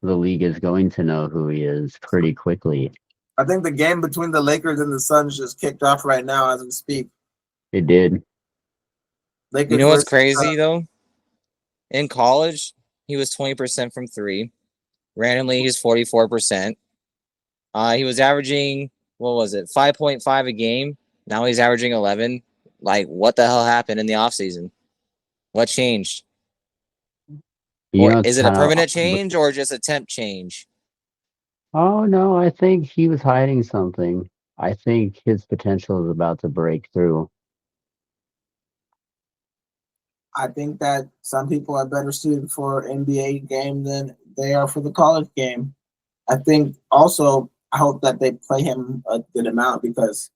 Speaker 2: The league is going to know who he is pretty quickly.
Speaker 1: I think the game between the Lakers and the Suns just kicked off right now as we speak.
Speaker 2: It did.
Speaker 1: Lakers,
Speaker 3: you know what's crazy, though? In college, he was 20% from 3. Randomly, he's 44%. He was averaging, 5.5 a game. Now he's averaging 11. Like, what the hell happened in the offseason? What changed? Or is it a permanent change or just a temp change?
Speaker 2: Oh, no, I think he was hiding something. I think his potential is about to break through.
Speaker 1: I think that some people are better suited for NBA game than they are for the college game. I think also, I hope that they play him a good amount because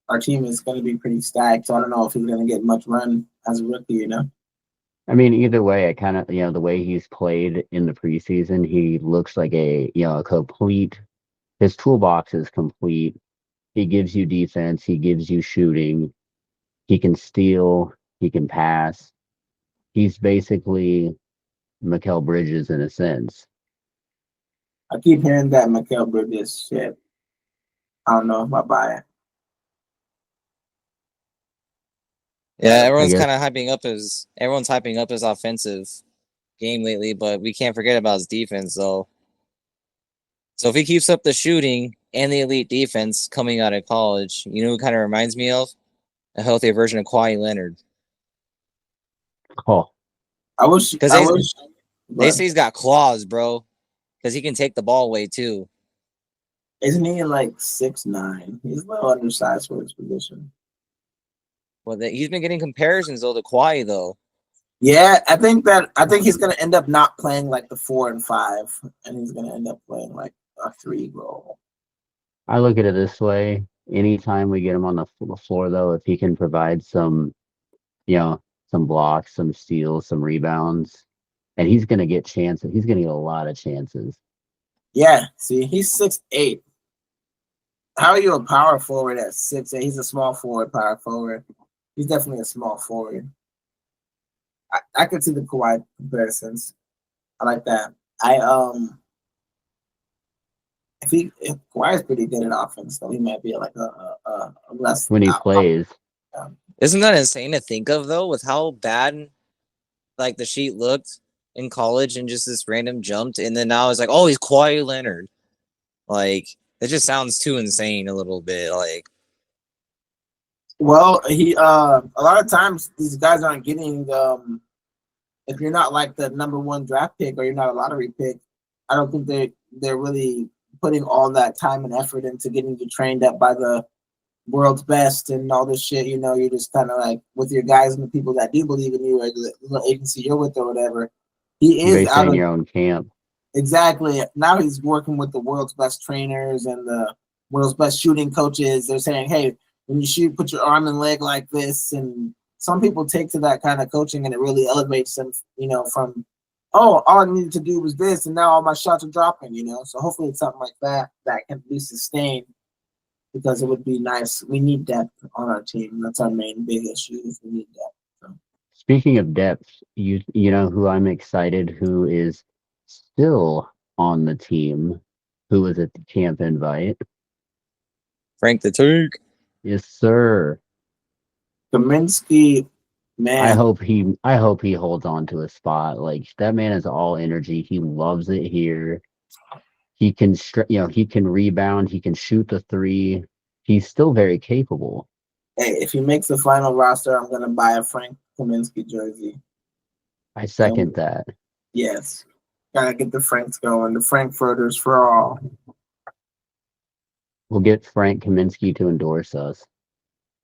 Speaker 1: our team is going to be pretty stacked. So I don't know if he's going to get much run as a rookie.
Speaker 2: I mean, either way, I kind of, the way he's played in the preseason, he looks like a complete, his toolbox is complete. He gives you defense, he gives you shooting, he can steal, he can pass. He's basically Mikal Bridges in a sense.
Speaker 1: I keep hearing that Mikal Bridges shit. I don't know if I buy it.
Speaker 3: Yeah, everyone's hyping up his offensive game lately, but we can't forget about his defense though. So if he keeps up the shooting and the elite defense coming out of college, you know who kind of reminds me of? A healthier version of Kawhi Leonard.
Speaker 2: Oh,
Speaker 3: they say he's got claws, bro, because he can take the ball away too.
Speaker 1: Isn't he like 6'9"? He's a little undersized for his position.
Speaker 3: Well, he's been getting comparisons though to Kawhi though.
Speaker 1: Yeah, I think he's gonna end up not playing like the 4 and 5, and he's gonna end up playing like a 3 role.
Speaker 2: I look at it this way: anytime we get him on the floor, though, if he can provide some blocks, some steals, some rebounds, and he's gonna get chances. He's gonna get a lot of chances.
Speaker 1: Yeah, see, he's 6'8". How are you a power forward at 6'8"? He's a small forward, power forward. He's definitely a small forward. I could see the Kawhi comparisons. I like that. If Kawhi is pretty good at offense, though, he might be like a less
Speaker 2: when he plays.
Speaker 3: Isn't that insane to think of though, with how bad like the sheet looked in college and just this random jumped, and then now it's like, oh, he's Kawhi Leonard. Like it just sounds too insane a little bit. Like,
Speaker 1: well, he a lot of times these guys aren't getting if you're not like the number 1 draft pick or you're not a lottery pick, I don't think they're really putting all that time and effort into getting you trained up by the world's best and all this shit. You're just kind of like with your guys and the people that do believe in you or the little agency you're with or whatever. He is
Speaker 2: based out of your own camp.
Speaker 1: Exactly. Now he's working with the world's best trainers and the world's best shooting coaches. They're saying, hey, when you shoot, put your arm and leg like this. And some people take to that kind of coaching and it really elevates them, from, oh, all I needed to do was this and now all my shots are dropping, So hopefully it's something like that can be sustained because it would be nice. We need depth on our team. That's our main big issue is we need depth. So.
Speaker 2: Speaking of depth, you know who I'm excited, who is still on the team, who was at the camp invite?
Speaker 3: Frank the Turk.
Speaker 2: Yes, sir.
Speaker 1: Kaminsky, man.
Speaker 2: I hope he holds on to a spot. Like that man is all energy. He loves it here. He can he can rebound, he can shoot the 3. He's still very capable.
Speaker 1: Hey, if he makes the final roster, I'm gonna buy a Frank Kaminsky jersey.
Speaker 2: I second that.
Speaker 1: Yes. Gotta get the Franks going. The Frankfurters for all.
Speaker 2: We'll get Frank Kaminsky to endorse us.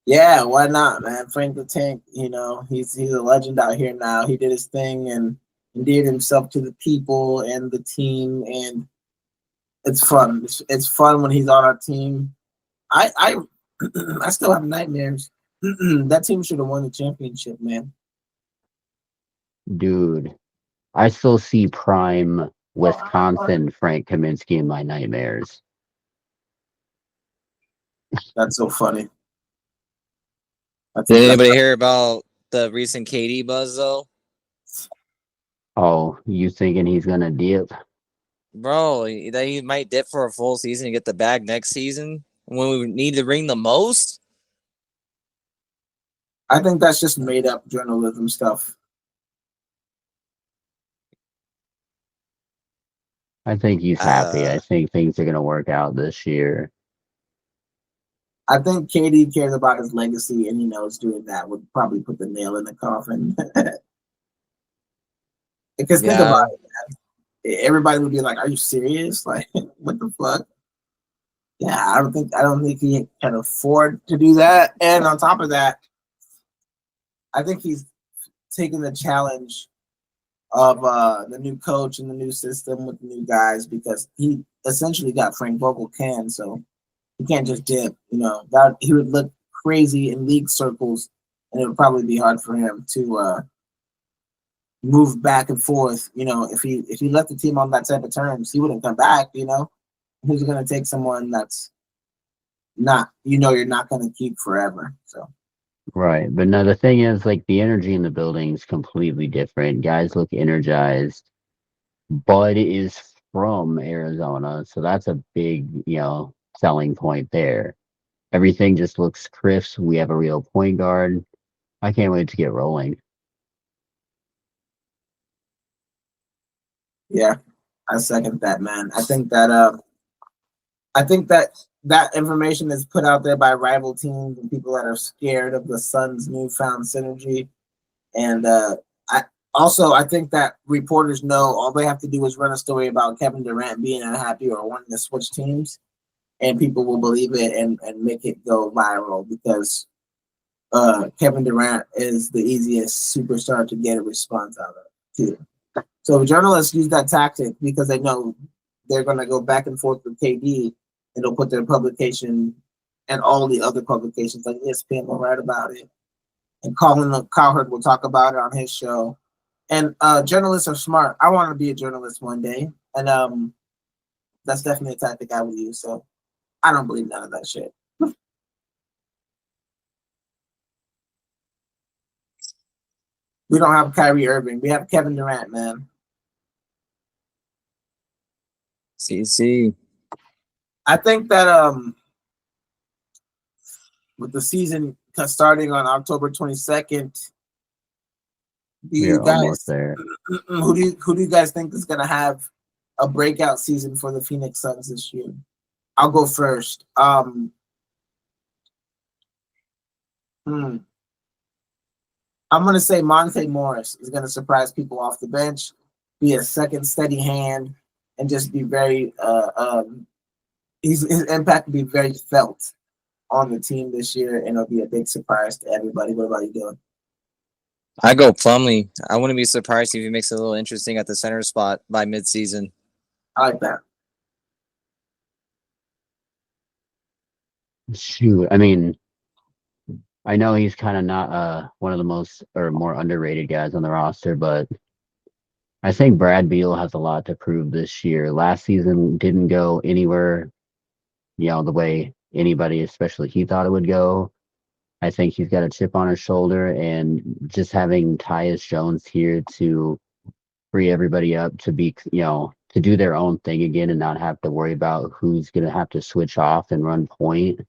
Speaker 1: Yeah, why not, man? Frank the Tank, he's a legend out here now. He did his thing and endeared himself to the people and the team, and it's fun. It's fun when he's on our team. I still have nightmares. That team should have won the championship, man.
Speaker 2: Dude, I still see prime Wisconsin Frank Kaminsky in my nightmares.
Speaker 1: That's so funny.
Speaker 3: Did anybody hear about the recent KD buzz though?
Speaker 2: Oh, you thinking he's gonna dip?
Speaker 3: Bro, that he might dip for a full season and get the bag next season when we need the ring the most?
Speaker 1: I think that's just made up journalism stuff.
Speaker 2: I think he's happy. I think things are going to work out this year.
Speaker 1: I think KD cares about his legacy, and he knows doing that would probably put the nail in the coffin. Because think about it, man. Everybody would be like, "Are you serious? Like, what the fuck?" Yeah, I don't think he can afford to do that. And on top of that, I think he's taking the challenge of the new coach and the new system with the new guys because he essentially got Frank Vogel canned, so he can't just dip. That he would look crazy in league circles, and it would probably be hard for him to move back and forth. If he left the team on that type of terms, he wouldn't come back. Who's going to take someone that's not, you're not going to keep forever. So.
Speaker 2: Right. But no, the thing is, like, the energy in the building is completely different. Guys look energized. Bud is from Arizona, so that's a big, selling point there. Everything just looks crisp. We have a real point guard. I can't wait to get rolling.
Speaker 1: Yeah, I second that, man. I think that information is put out there by rival teams and people that are scared of the Suns' newfound synergy. And I think that reporters know all they have to do is run a story about Kevin Durant being unhappy or wanting to switch teams, and people will believe it and make it go viral because Kevin Durant is the easiest superstar to get a response out of, too. So journalists use that tactic because they know they're going to go back and forth with KD, and they'll put their publication and all the other publications like ESPN will write about it. And Colin Cowherd will talk about it on his show. And journalists are smart. I want to be a journalist one day. And that's definitely a tactic I would use. So I don't believe none of that shit. We don't have Kyrie Irving. We have Kevin Durant, man.
Speaker 3: CC.
Speaker 1: I think that with the season starting on October 22nd,
Speaker 2: Almost there.
Speaker 1: Who do you guys think is gonna have a breakout season for the Phoenix Suns this year? I'll go first. I'm gonna say Monte Morris is gonna surprise people off the bench, be a second steady hand, and just be very his impact will be very felt on the team this year, and it'll be a big surprise to everybody. What about you doing?
Speaker 3: I go Plumlee. I wouldn't be surprised if he makes it a little interesting at the center spot by midseason.
Speaker 1: I like that.
Speaker 2: Shoot, I mean, I know he's kind of not one of the most or more underrated guys on the roster, but I think Brad Beal has a lot to prove this year. Last season didn't go anywhere, the way anybody, especially he, thought it would go. I think he's got a chip on his shoulder, and just having Tyus Jones here to free everybody up to be, to do their own thing again and not have to worry about who's going to have to switch off and run point.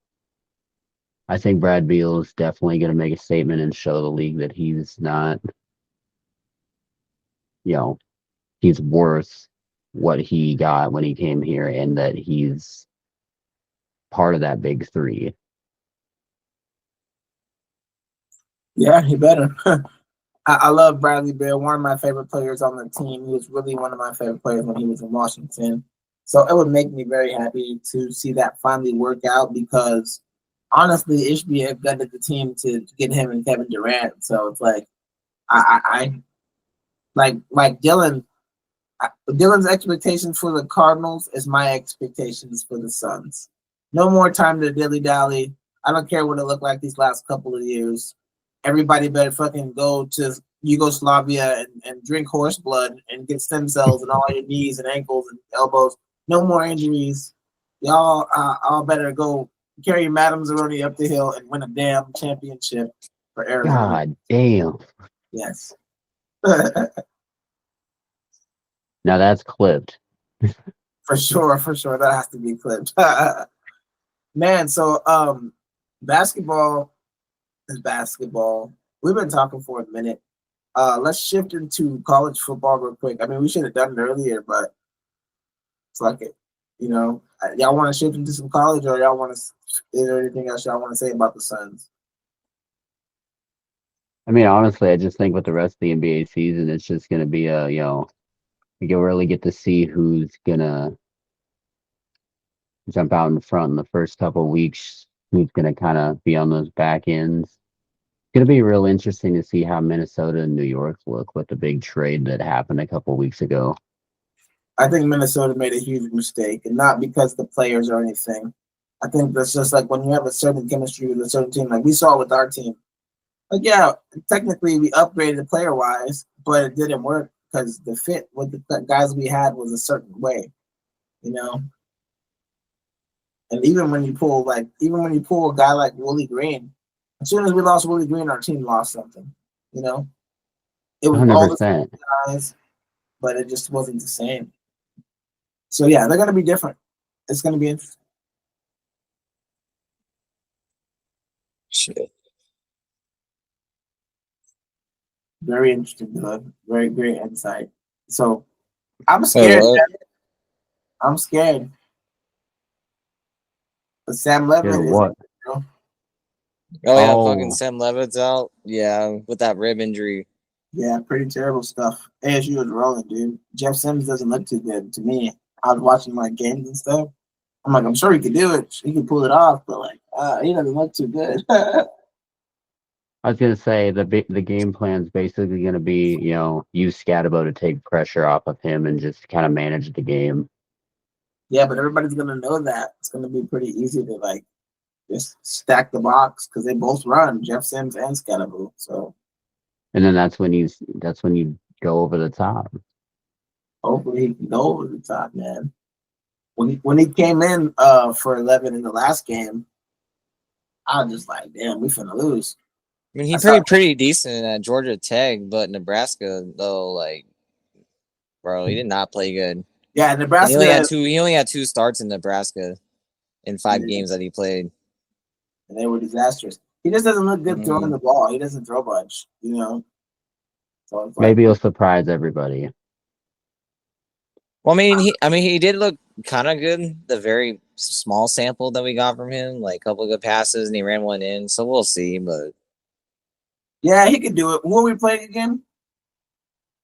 Speaker 2: I think Brad Beal is definitely going to make a statement and show the league that he's not, he's worth what he got when he came here, and that he's part of that big three.
Speaker 1: Yeah, he better. I love Bradley Beal, one of my favorite players on the team. He was really one of my favorite players when he was in Washington. So it would make me very happy to see that finally work out because, honestly, Ishbia gutted the team to get him and Kevin Durant. So it's like, I like Dylan. Dylan's expectations for the Cardinals is my expectations for the Suns. No more time to dilly-dally. I don't care what it looked like these last couple of years. Everybody better fucking go to Yugoslavia and drink horse blood and get stem cells in all your knees and ankles and elbows. No more injuries. Y'all all better go carry Madame Zeroni up the hill and win a damn championship for Arizona.
Speaker 2: God damn.
Speaker 1: Yes.
Speaker 2: Now that's clipped.
Speaker 1: For sure. That has to be clipped. Man, so basketball is basketball. We've been talking for a minute. Let's shift into college football real quick. I mean, we should have done it earlier, but fuck it. Y'all want to shift into some college, or y'all want to? Is there anything else y'all want to say about the Suns?
Speaker 2: I mean, honestly, I just think with the rest of the NBA season, it's just going to be you'll really get to see who's going to jump out in front in the first couple of weeks, who's going to kind of be on those back ends. It's going to be real interesting to see how Minnesota and New York look with the big trade that happened a couple of weeks ago.
Speaker 1: I think Minnesota made a huge mistake, and not because the players or anything. I think that's just like when you have a certain chemistry with a certain team, like we saw with our team. Like, yeah, technically we upgraded player wise, but it didn't work because the fit with the guys we had was a certain way, you know. And even when you pull a guy like Willie Green, as soon as we lost Willie Green, our team lost something, you know. It was all the same
Speaker 2: 100%.
Speaker 1: guys, but it just wasn't the same. So yeah, they're gonna be different. It's gonna be interesting.
Speaker 3: Shit.
Speaker 1: Very interesting, dude. Very great insight. So I'm scared.
Speaker 3: Wait, what?
Speaker 1: I'm scared. But Sam Levitt is,
Speaker 2: What?
Speaker 3: Oh yeah, fucking
Speaker 2: Oh,
Speaker 3: Sam Levitt's out. Yeah, with that rib injury.
Speaker 1: yeah, pretty terrible stuff. ASU is rolling, dude. Jeff Sims doesn't look too good to me. I was watching like games and stuff. I'm like, I'm sure he could do it. He can pull it off, but like, he doesn't look too good.
Speaker 2: I was gonna say the game plan's basically gonna be, use Scatabo to take pressure off of him and just kind of manage the game.
Speaker 1: Yeah, but everybody's gonna know that it's gonna be pretty easy to like just stack the box because they both run Jeff Sims and Scatterbo. So,
Speaker 2: And then that's when you go over the top.
Speaker 1: hopefully he can go over the top, man. When he came in for 11 in the last game, I was just like, damn, we finna lose.
Speaker 3: I mean, he played pretty decent at Georgia Tech, but Nebraska though, like, bro, he did not play good.
Speaker 1: Yeah, Nebraska.
Speaker 3: He only had 2 starts in Nebraska in 5 games that he played,
Speaker 1: and they were disastrous. He just doesn't look good throwing the ball. He doesn't throw much, So it's like,
Speaker 2: maybe he'll surprise everybody.
Speaker 3: Well, I mean, he did look kind of good. The very small sample that we got from him, like a couple of good passes, and he ran one in. So we'll see. But
Speaker 1: yeah, he could do it. Who are we playing again?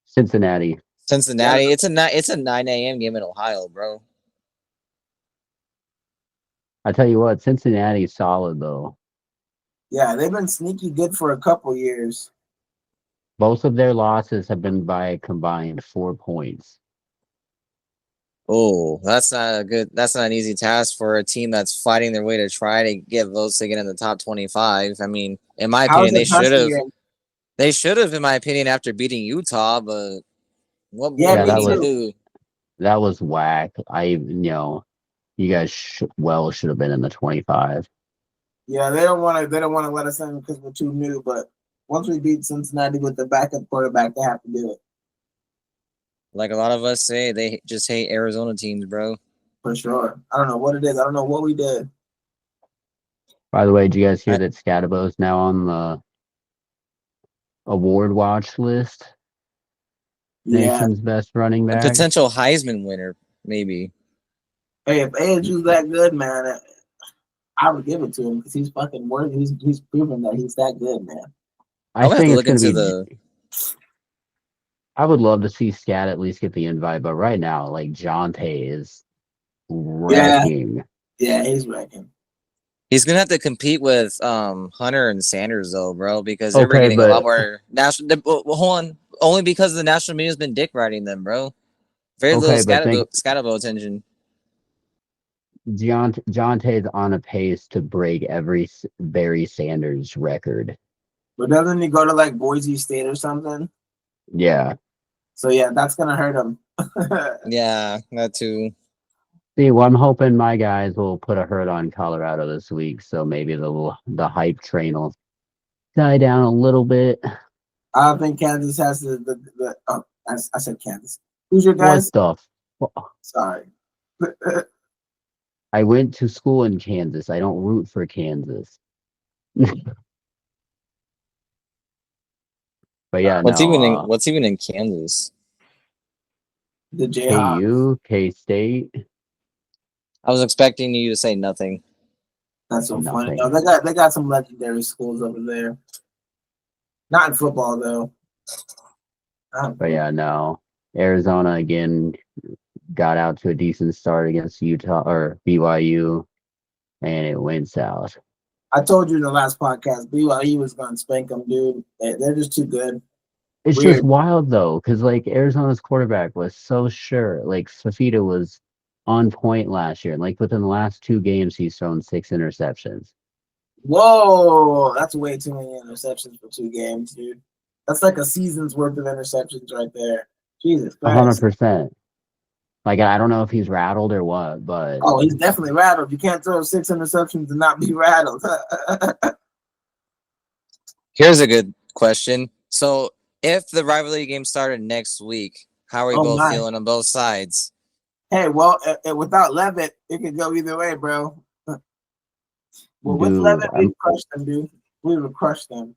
Speaker 2: Cincinnati.
Speaker 3: Yeah. It's a 9 a.m. game in Ohio, bro.
Speaker 2: I tell you what, Cincinnati's solid though.
Speaker 1: Yeah, they've been sneaky good for a couple years.
Speaker 2: Both of their losses have been by a combined 4 points.
Speaker 3: Oh, that's not an easy task for a team that's fighting their way to try to get votes to get in the top 25. I mean, in my opinion, they should have. They should have, in my opinion, after beating Utah. But what more do we need to do?
Speaker 2: That was whack. You guys should have been in the 25.
Speaker 1: Yeah, they don't want to let us in because we're too new. But once we beat Cincinnati with the backup quarterback, they have to do it.
Speaker 3: Like a lot of us say, they just hate Arizona teams, bro.
Speaker 1: For sure. I don't know what it is. I don't know what we did.
Speaker 2: By the way, did you guys hear that Scatabo is now on the award watch list?
Speaker 1: Yeah.
Speaker 2: Nation's best running back.
Speaker 3: A potential Heisman winner, maybe.
Speaker 1: Hey, if ASU's that good, man, I would give it to him because he's fucking worthy. He's proven that he's that good, man.
Speaker 2: I think it's going to be. I would love to see Scat at least get the invite, but right now, like Jonte is wrecking.
Speaker 1: Yeah, he's wrecking.
Speaker 3: He's gonna have to compete with Hunter and Sanders though, bro, because they're getting a lot more national. Hold on, only because the national media's been dick riding them, bro. Very little Scatabo attention.
Speaker 2: Jonte's on a pace to break every Barry Sanders record.
Speaker 1: But doesn't he go to like Boise State or something?
Speaker 2: Yeah.
Speaker 1: So yeah, that's gonna hurt him.
Speaker 3: Yeah, that too.
Speaker 2: See, well, I'm hoping my guys will put a hurt on Colorado this week, so maybe the hype train will die down a little bit.
Speaker 1: I don't think Kansas has I said Kansas. Who's your guys?
Speaker 2: What the?
Speaker 1: Sorry.
Speaker 2: I went to school in Kansas. I don't root for Kansas. But yeah,
Speaker 3: what's even in Kansas?
Speaker 1: The Jayhawks.
Speaker 2: KU, K-State.
Speaker 3: I was expecting you to say nothing.
Speaker 1: That's so funny. No, they got some legendary schools over there. Not in football though.
Speaker 2: But yeah, no. Arizona again got out to a decent start against Utah or BYU, and it went south.
Speaker 1: I told you in the last podcast, BYU was going to spank them, dude. They're just too good.
Speaker 2: It's just wild though, because like Arizona's quarterback was so sure. Like Fafita was on point last year. Like within the last 2 games, he's thrown 6 interceptions.
Speaker 1: Whoa, that's way too many interceptions for 2 games, dude. That's like a season's worth of interceptions right there. Jesus Christ.
Speaker 2: 100%. Like, I don't know if he's rattled or what, but
Speaker 1: Oh, he's definitely rattled. You can't throw 6 interceptions and not be rattled.
Speaker 3: Here's a good question. So, if the rivalry game started next week, how are we both feeling on both sides?
Speaker 1: Hey, well, without Levitt, it could go either way, bro. Well, with Levitt, we'd crush them, dude. We would crush them.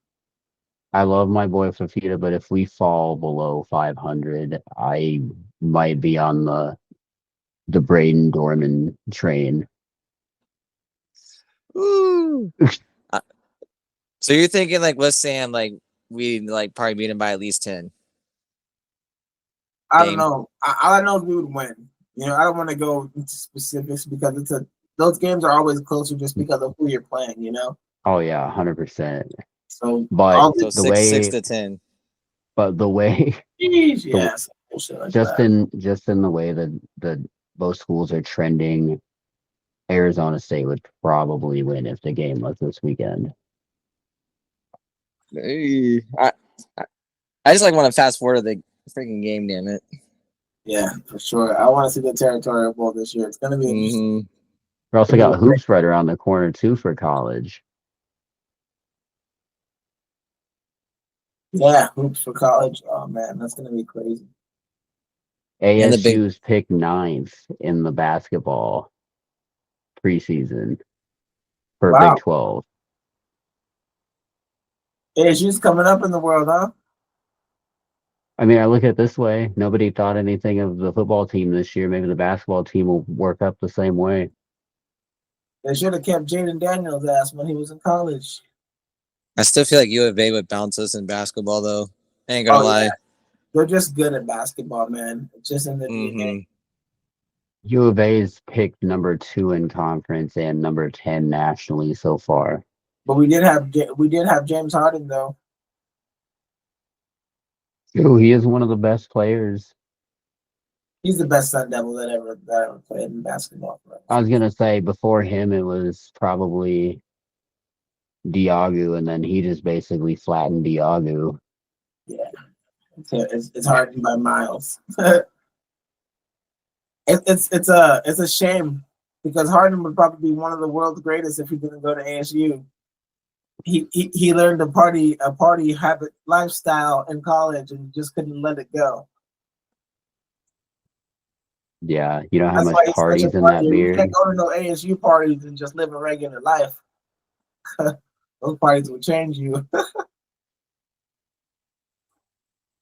Speaker 2: I love my boy Fafita, but if we fall below 500, I might be on the Braden Dorman train.
Speaker 3: Ooh. So you're thinking like, let's say we like probably beat him by at least 10.
Speaker 1: I don't know. All I know is we would win. You know, I don't want to go into specifics because those games are always closer just because of who you're playing. You know.
Speaker 2: Oh yeah, 100%.
Speaker 1: So,
Speaker 2: but
Speaker 3: the 6 to 10.
Speaker 2: But the way,
Speaker 1: yes,
Speaker 2: just in the way that both schools are trending, Arizona State would probably win if the game was this weekend.
Speaker 3: I just want to fast forward to the freaking game, damn it.
Speaker 1: Yeah, for sure. I want to see the territorial bowl this year. It's going to be interesting.
Speaker 2: We also got hoops right around the corner too for college.
Speaker 1: Yeah, hoops for college. Oh man, that's going to be crazy.
Speaker 2: ASU's picked 9th in the basketball preseason for Big 12.
Speaker 1: ASU's coming up in the world, huh?
Speaker 2: I mean, I look at it this way. Nobody thought anything of the football team this year. Maybe the basketball team will work up the same way.
Speaker 1: They should have kept Jaden Daniels' ass when he was in college.
Speaker 3: I still feel like U of A would bounce us in basketball, though. I ain't gonna lie.
Speaker 1: Yeah. They're just good at basketball, man. It's just in the DNA.
Speaker 2: U of A is picked number 2 in conference and number 10 nationally so far.
Speaker 1: But we did have James Harden though.
Speaker 2: Ooh, he is one of the best players.
Speaker 1: He's the best Sun Devil that ever played in basketball.
Speaker 2: I was gonna say before him it was probably Diagu, and then he just basically flattened Diagu.
Speaker 1: Yeah, it's Harden by miles. It's a shame because Harden would probably be one of the world's greatest if he didn't go to ASU. He learned a party habit lifestyle in college and just couldn't let it go.
Speaker 2: Yeah, you know how much parties in that beard.
Speaker 1: You can't go to no ASU parties and just live a regular life. Those parties will change you.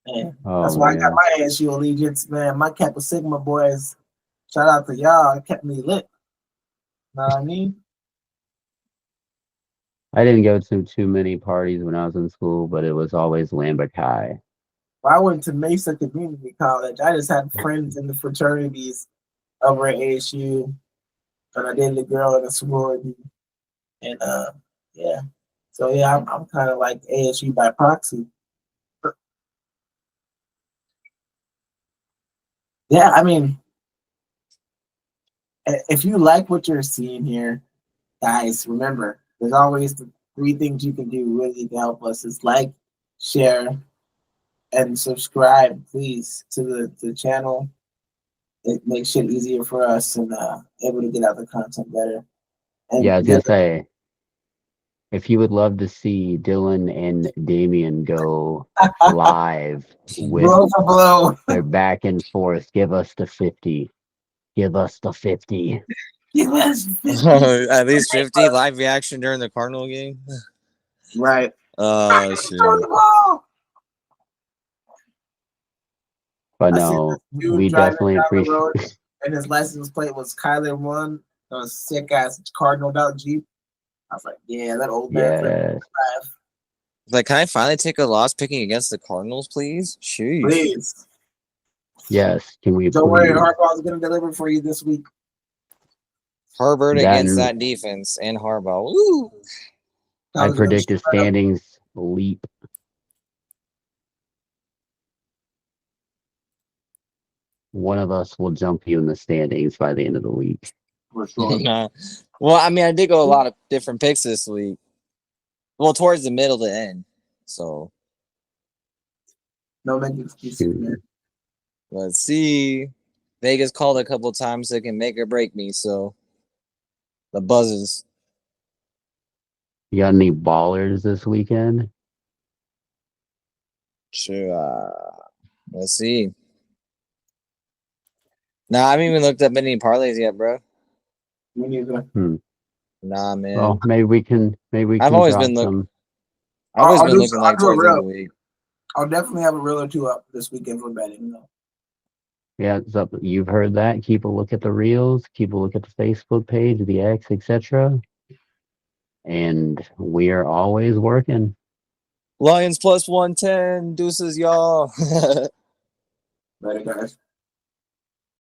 Speaker 1: That's why I got my ASU allegiance, man. My Kappa Sigma boys. Shout out to y'all. It kept me lit. Know what I mean?
Speaker 2: I didn't go to too many parties when I was in school, but it was always Lambert High.
Speaker 1: Well, I went to Mesa Community College. I just had friends in the fraternities over at ASU, and I dated a girl in a sorority, and yeah. So yeah, I'm kind of like ASU by proxy. Yeah, I mean, if you like what you're seeing here, guys, remember there's always the 3 things you can do really to help us: is like, share, and subscribe, please, to the channel. It makes it easier for us and able to get out the content better. And
Speaker 2: yeah, I was gonna say, if you would love to see Dylan and Damien go live with their back and forth, give us the 50. Give us the 50.
Speaker 1: Give us 50.
Speaker 3: At least 50 live reaction during the Cardinal game.
Speaker 1: Right.
Speaker 3: Oh shit.
Speaker 2: But no, we definitely appreciate.
Speaker 1: And his license plate was Kyler 1, a sick ass Cardinal out Jeep. I was like, yeah, that old man.
Speaker 2: Yeah.
Speaker 3: Like, can I finally take a loss picking against the Cardinals, please? Jeez.
Speaker 1: Please.
Speaker 2: Yes, can we?
Speaker 1: Don't worry, Harbaugh's going to deliver for you this week.
Speaker 3: Herbert against that defense and Harbaugh. Woo!
Speaker 2: I predict a standings leap. one of us will jump you in the standings by the end of the week.
Speaker 1: For sure.
Speaker 3: Well, I mean, I did go a lot of different picks this week. Well, towards the middle to end. So
Speaker 1: No make excuses, man.
Speaker 3: let's see. Vegas called a couple times so it can make or break me. So the buzzes.
Speaker 2: You got any ballers this weekend?
Speaker 3: Sure. Let's see. Nah, I haven't even looked up any parlays yet, bro.
Speaker 1: Me neither.
Speaker 3: Nah, man.
Speaker 2: Well, maybe we can
Speaker 3: I've always
Speaker 2: drop
Speaker 3: been
Speaker 2: some.
Speaker 3: I've always
Speaker 1: I'll
Speaker 3: been
Speaker 1: do
Speaker 3: looking
Speaker 1: some-
Speaker 3: like
Speaker 1: I'll do a
Speaker 3: towards the end
Speaker 1: reel.
Speaker 3: of the week.
Speaker 1: I'll definitely have a reel or two up this weekend for betting. Though.
Speaker 2: Yeah, it's up. You've heard that. Keep a look at the reels. Keep a look at the Facebook page, the X, etc. And we are always working.
Speaker 3: Lions plus 110. Deuces, y'all.
Speaker 1: Later, guys.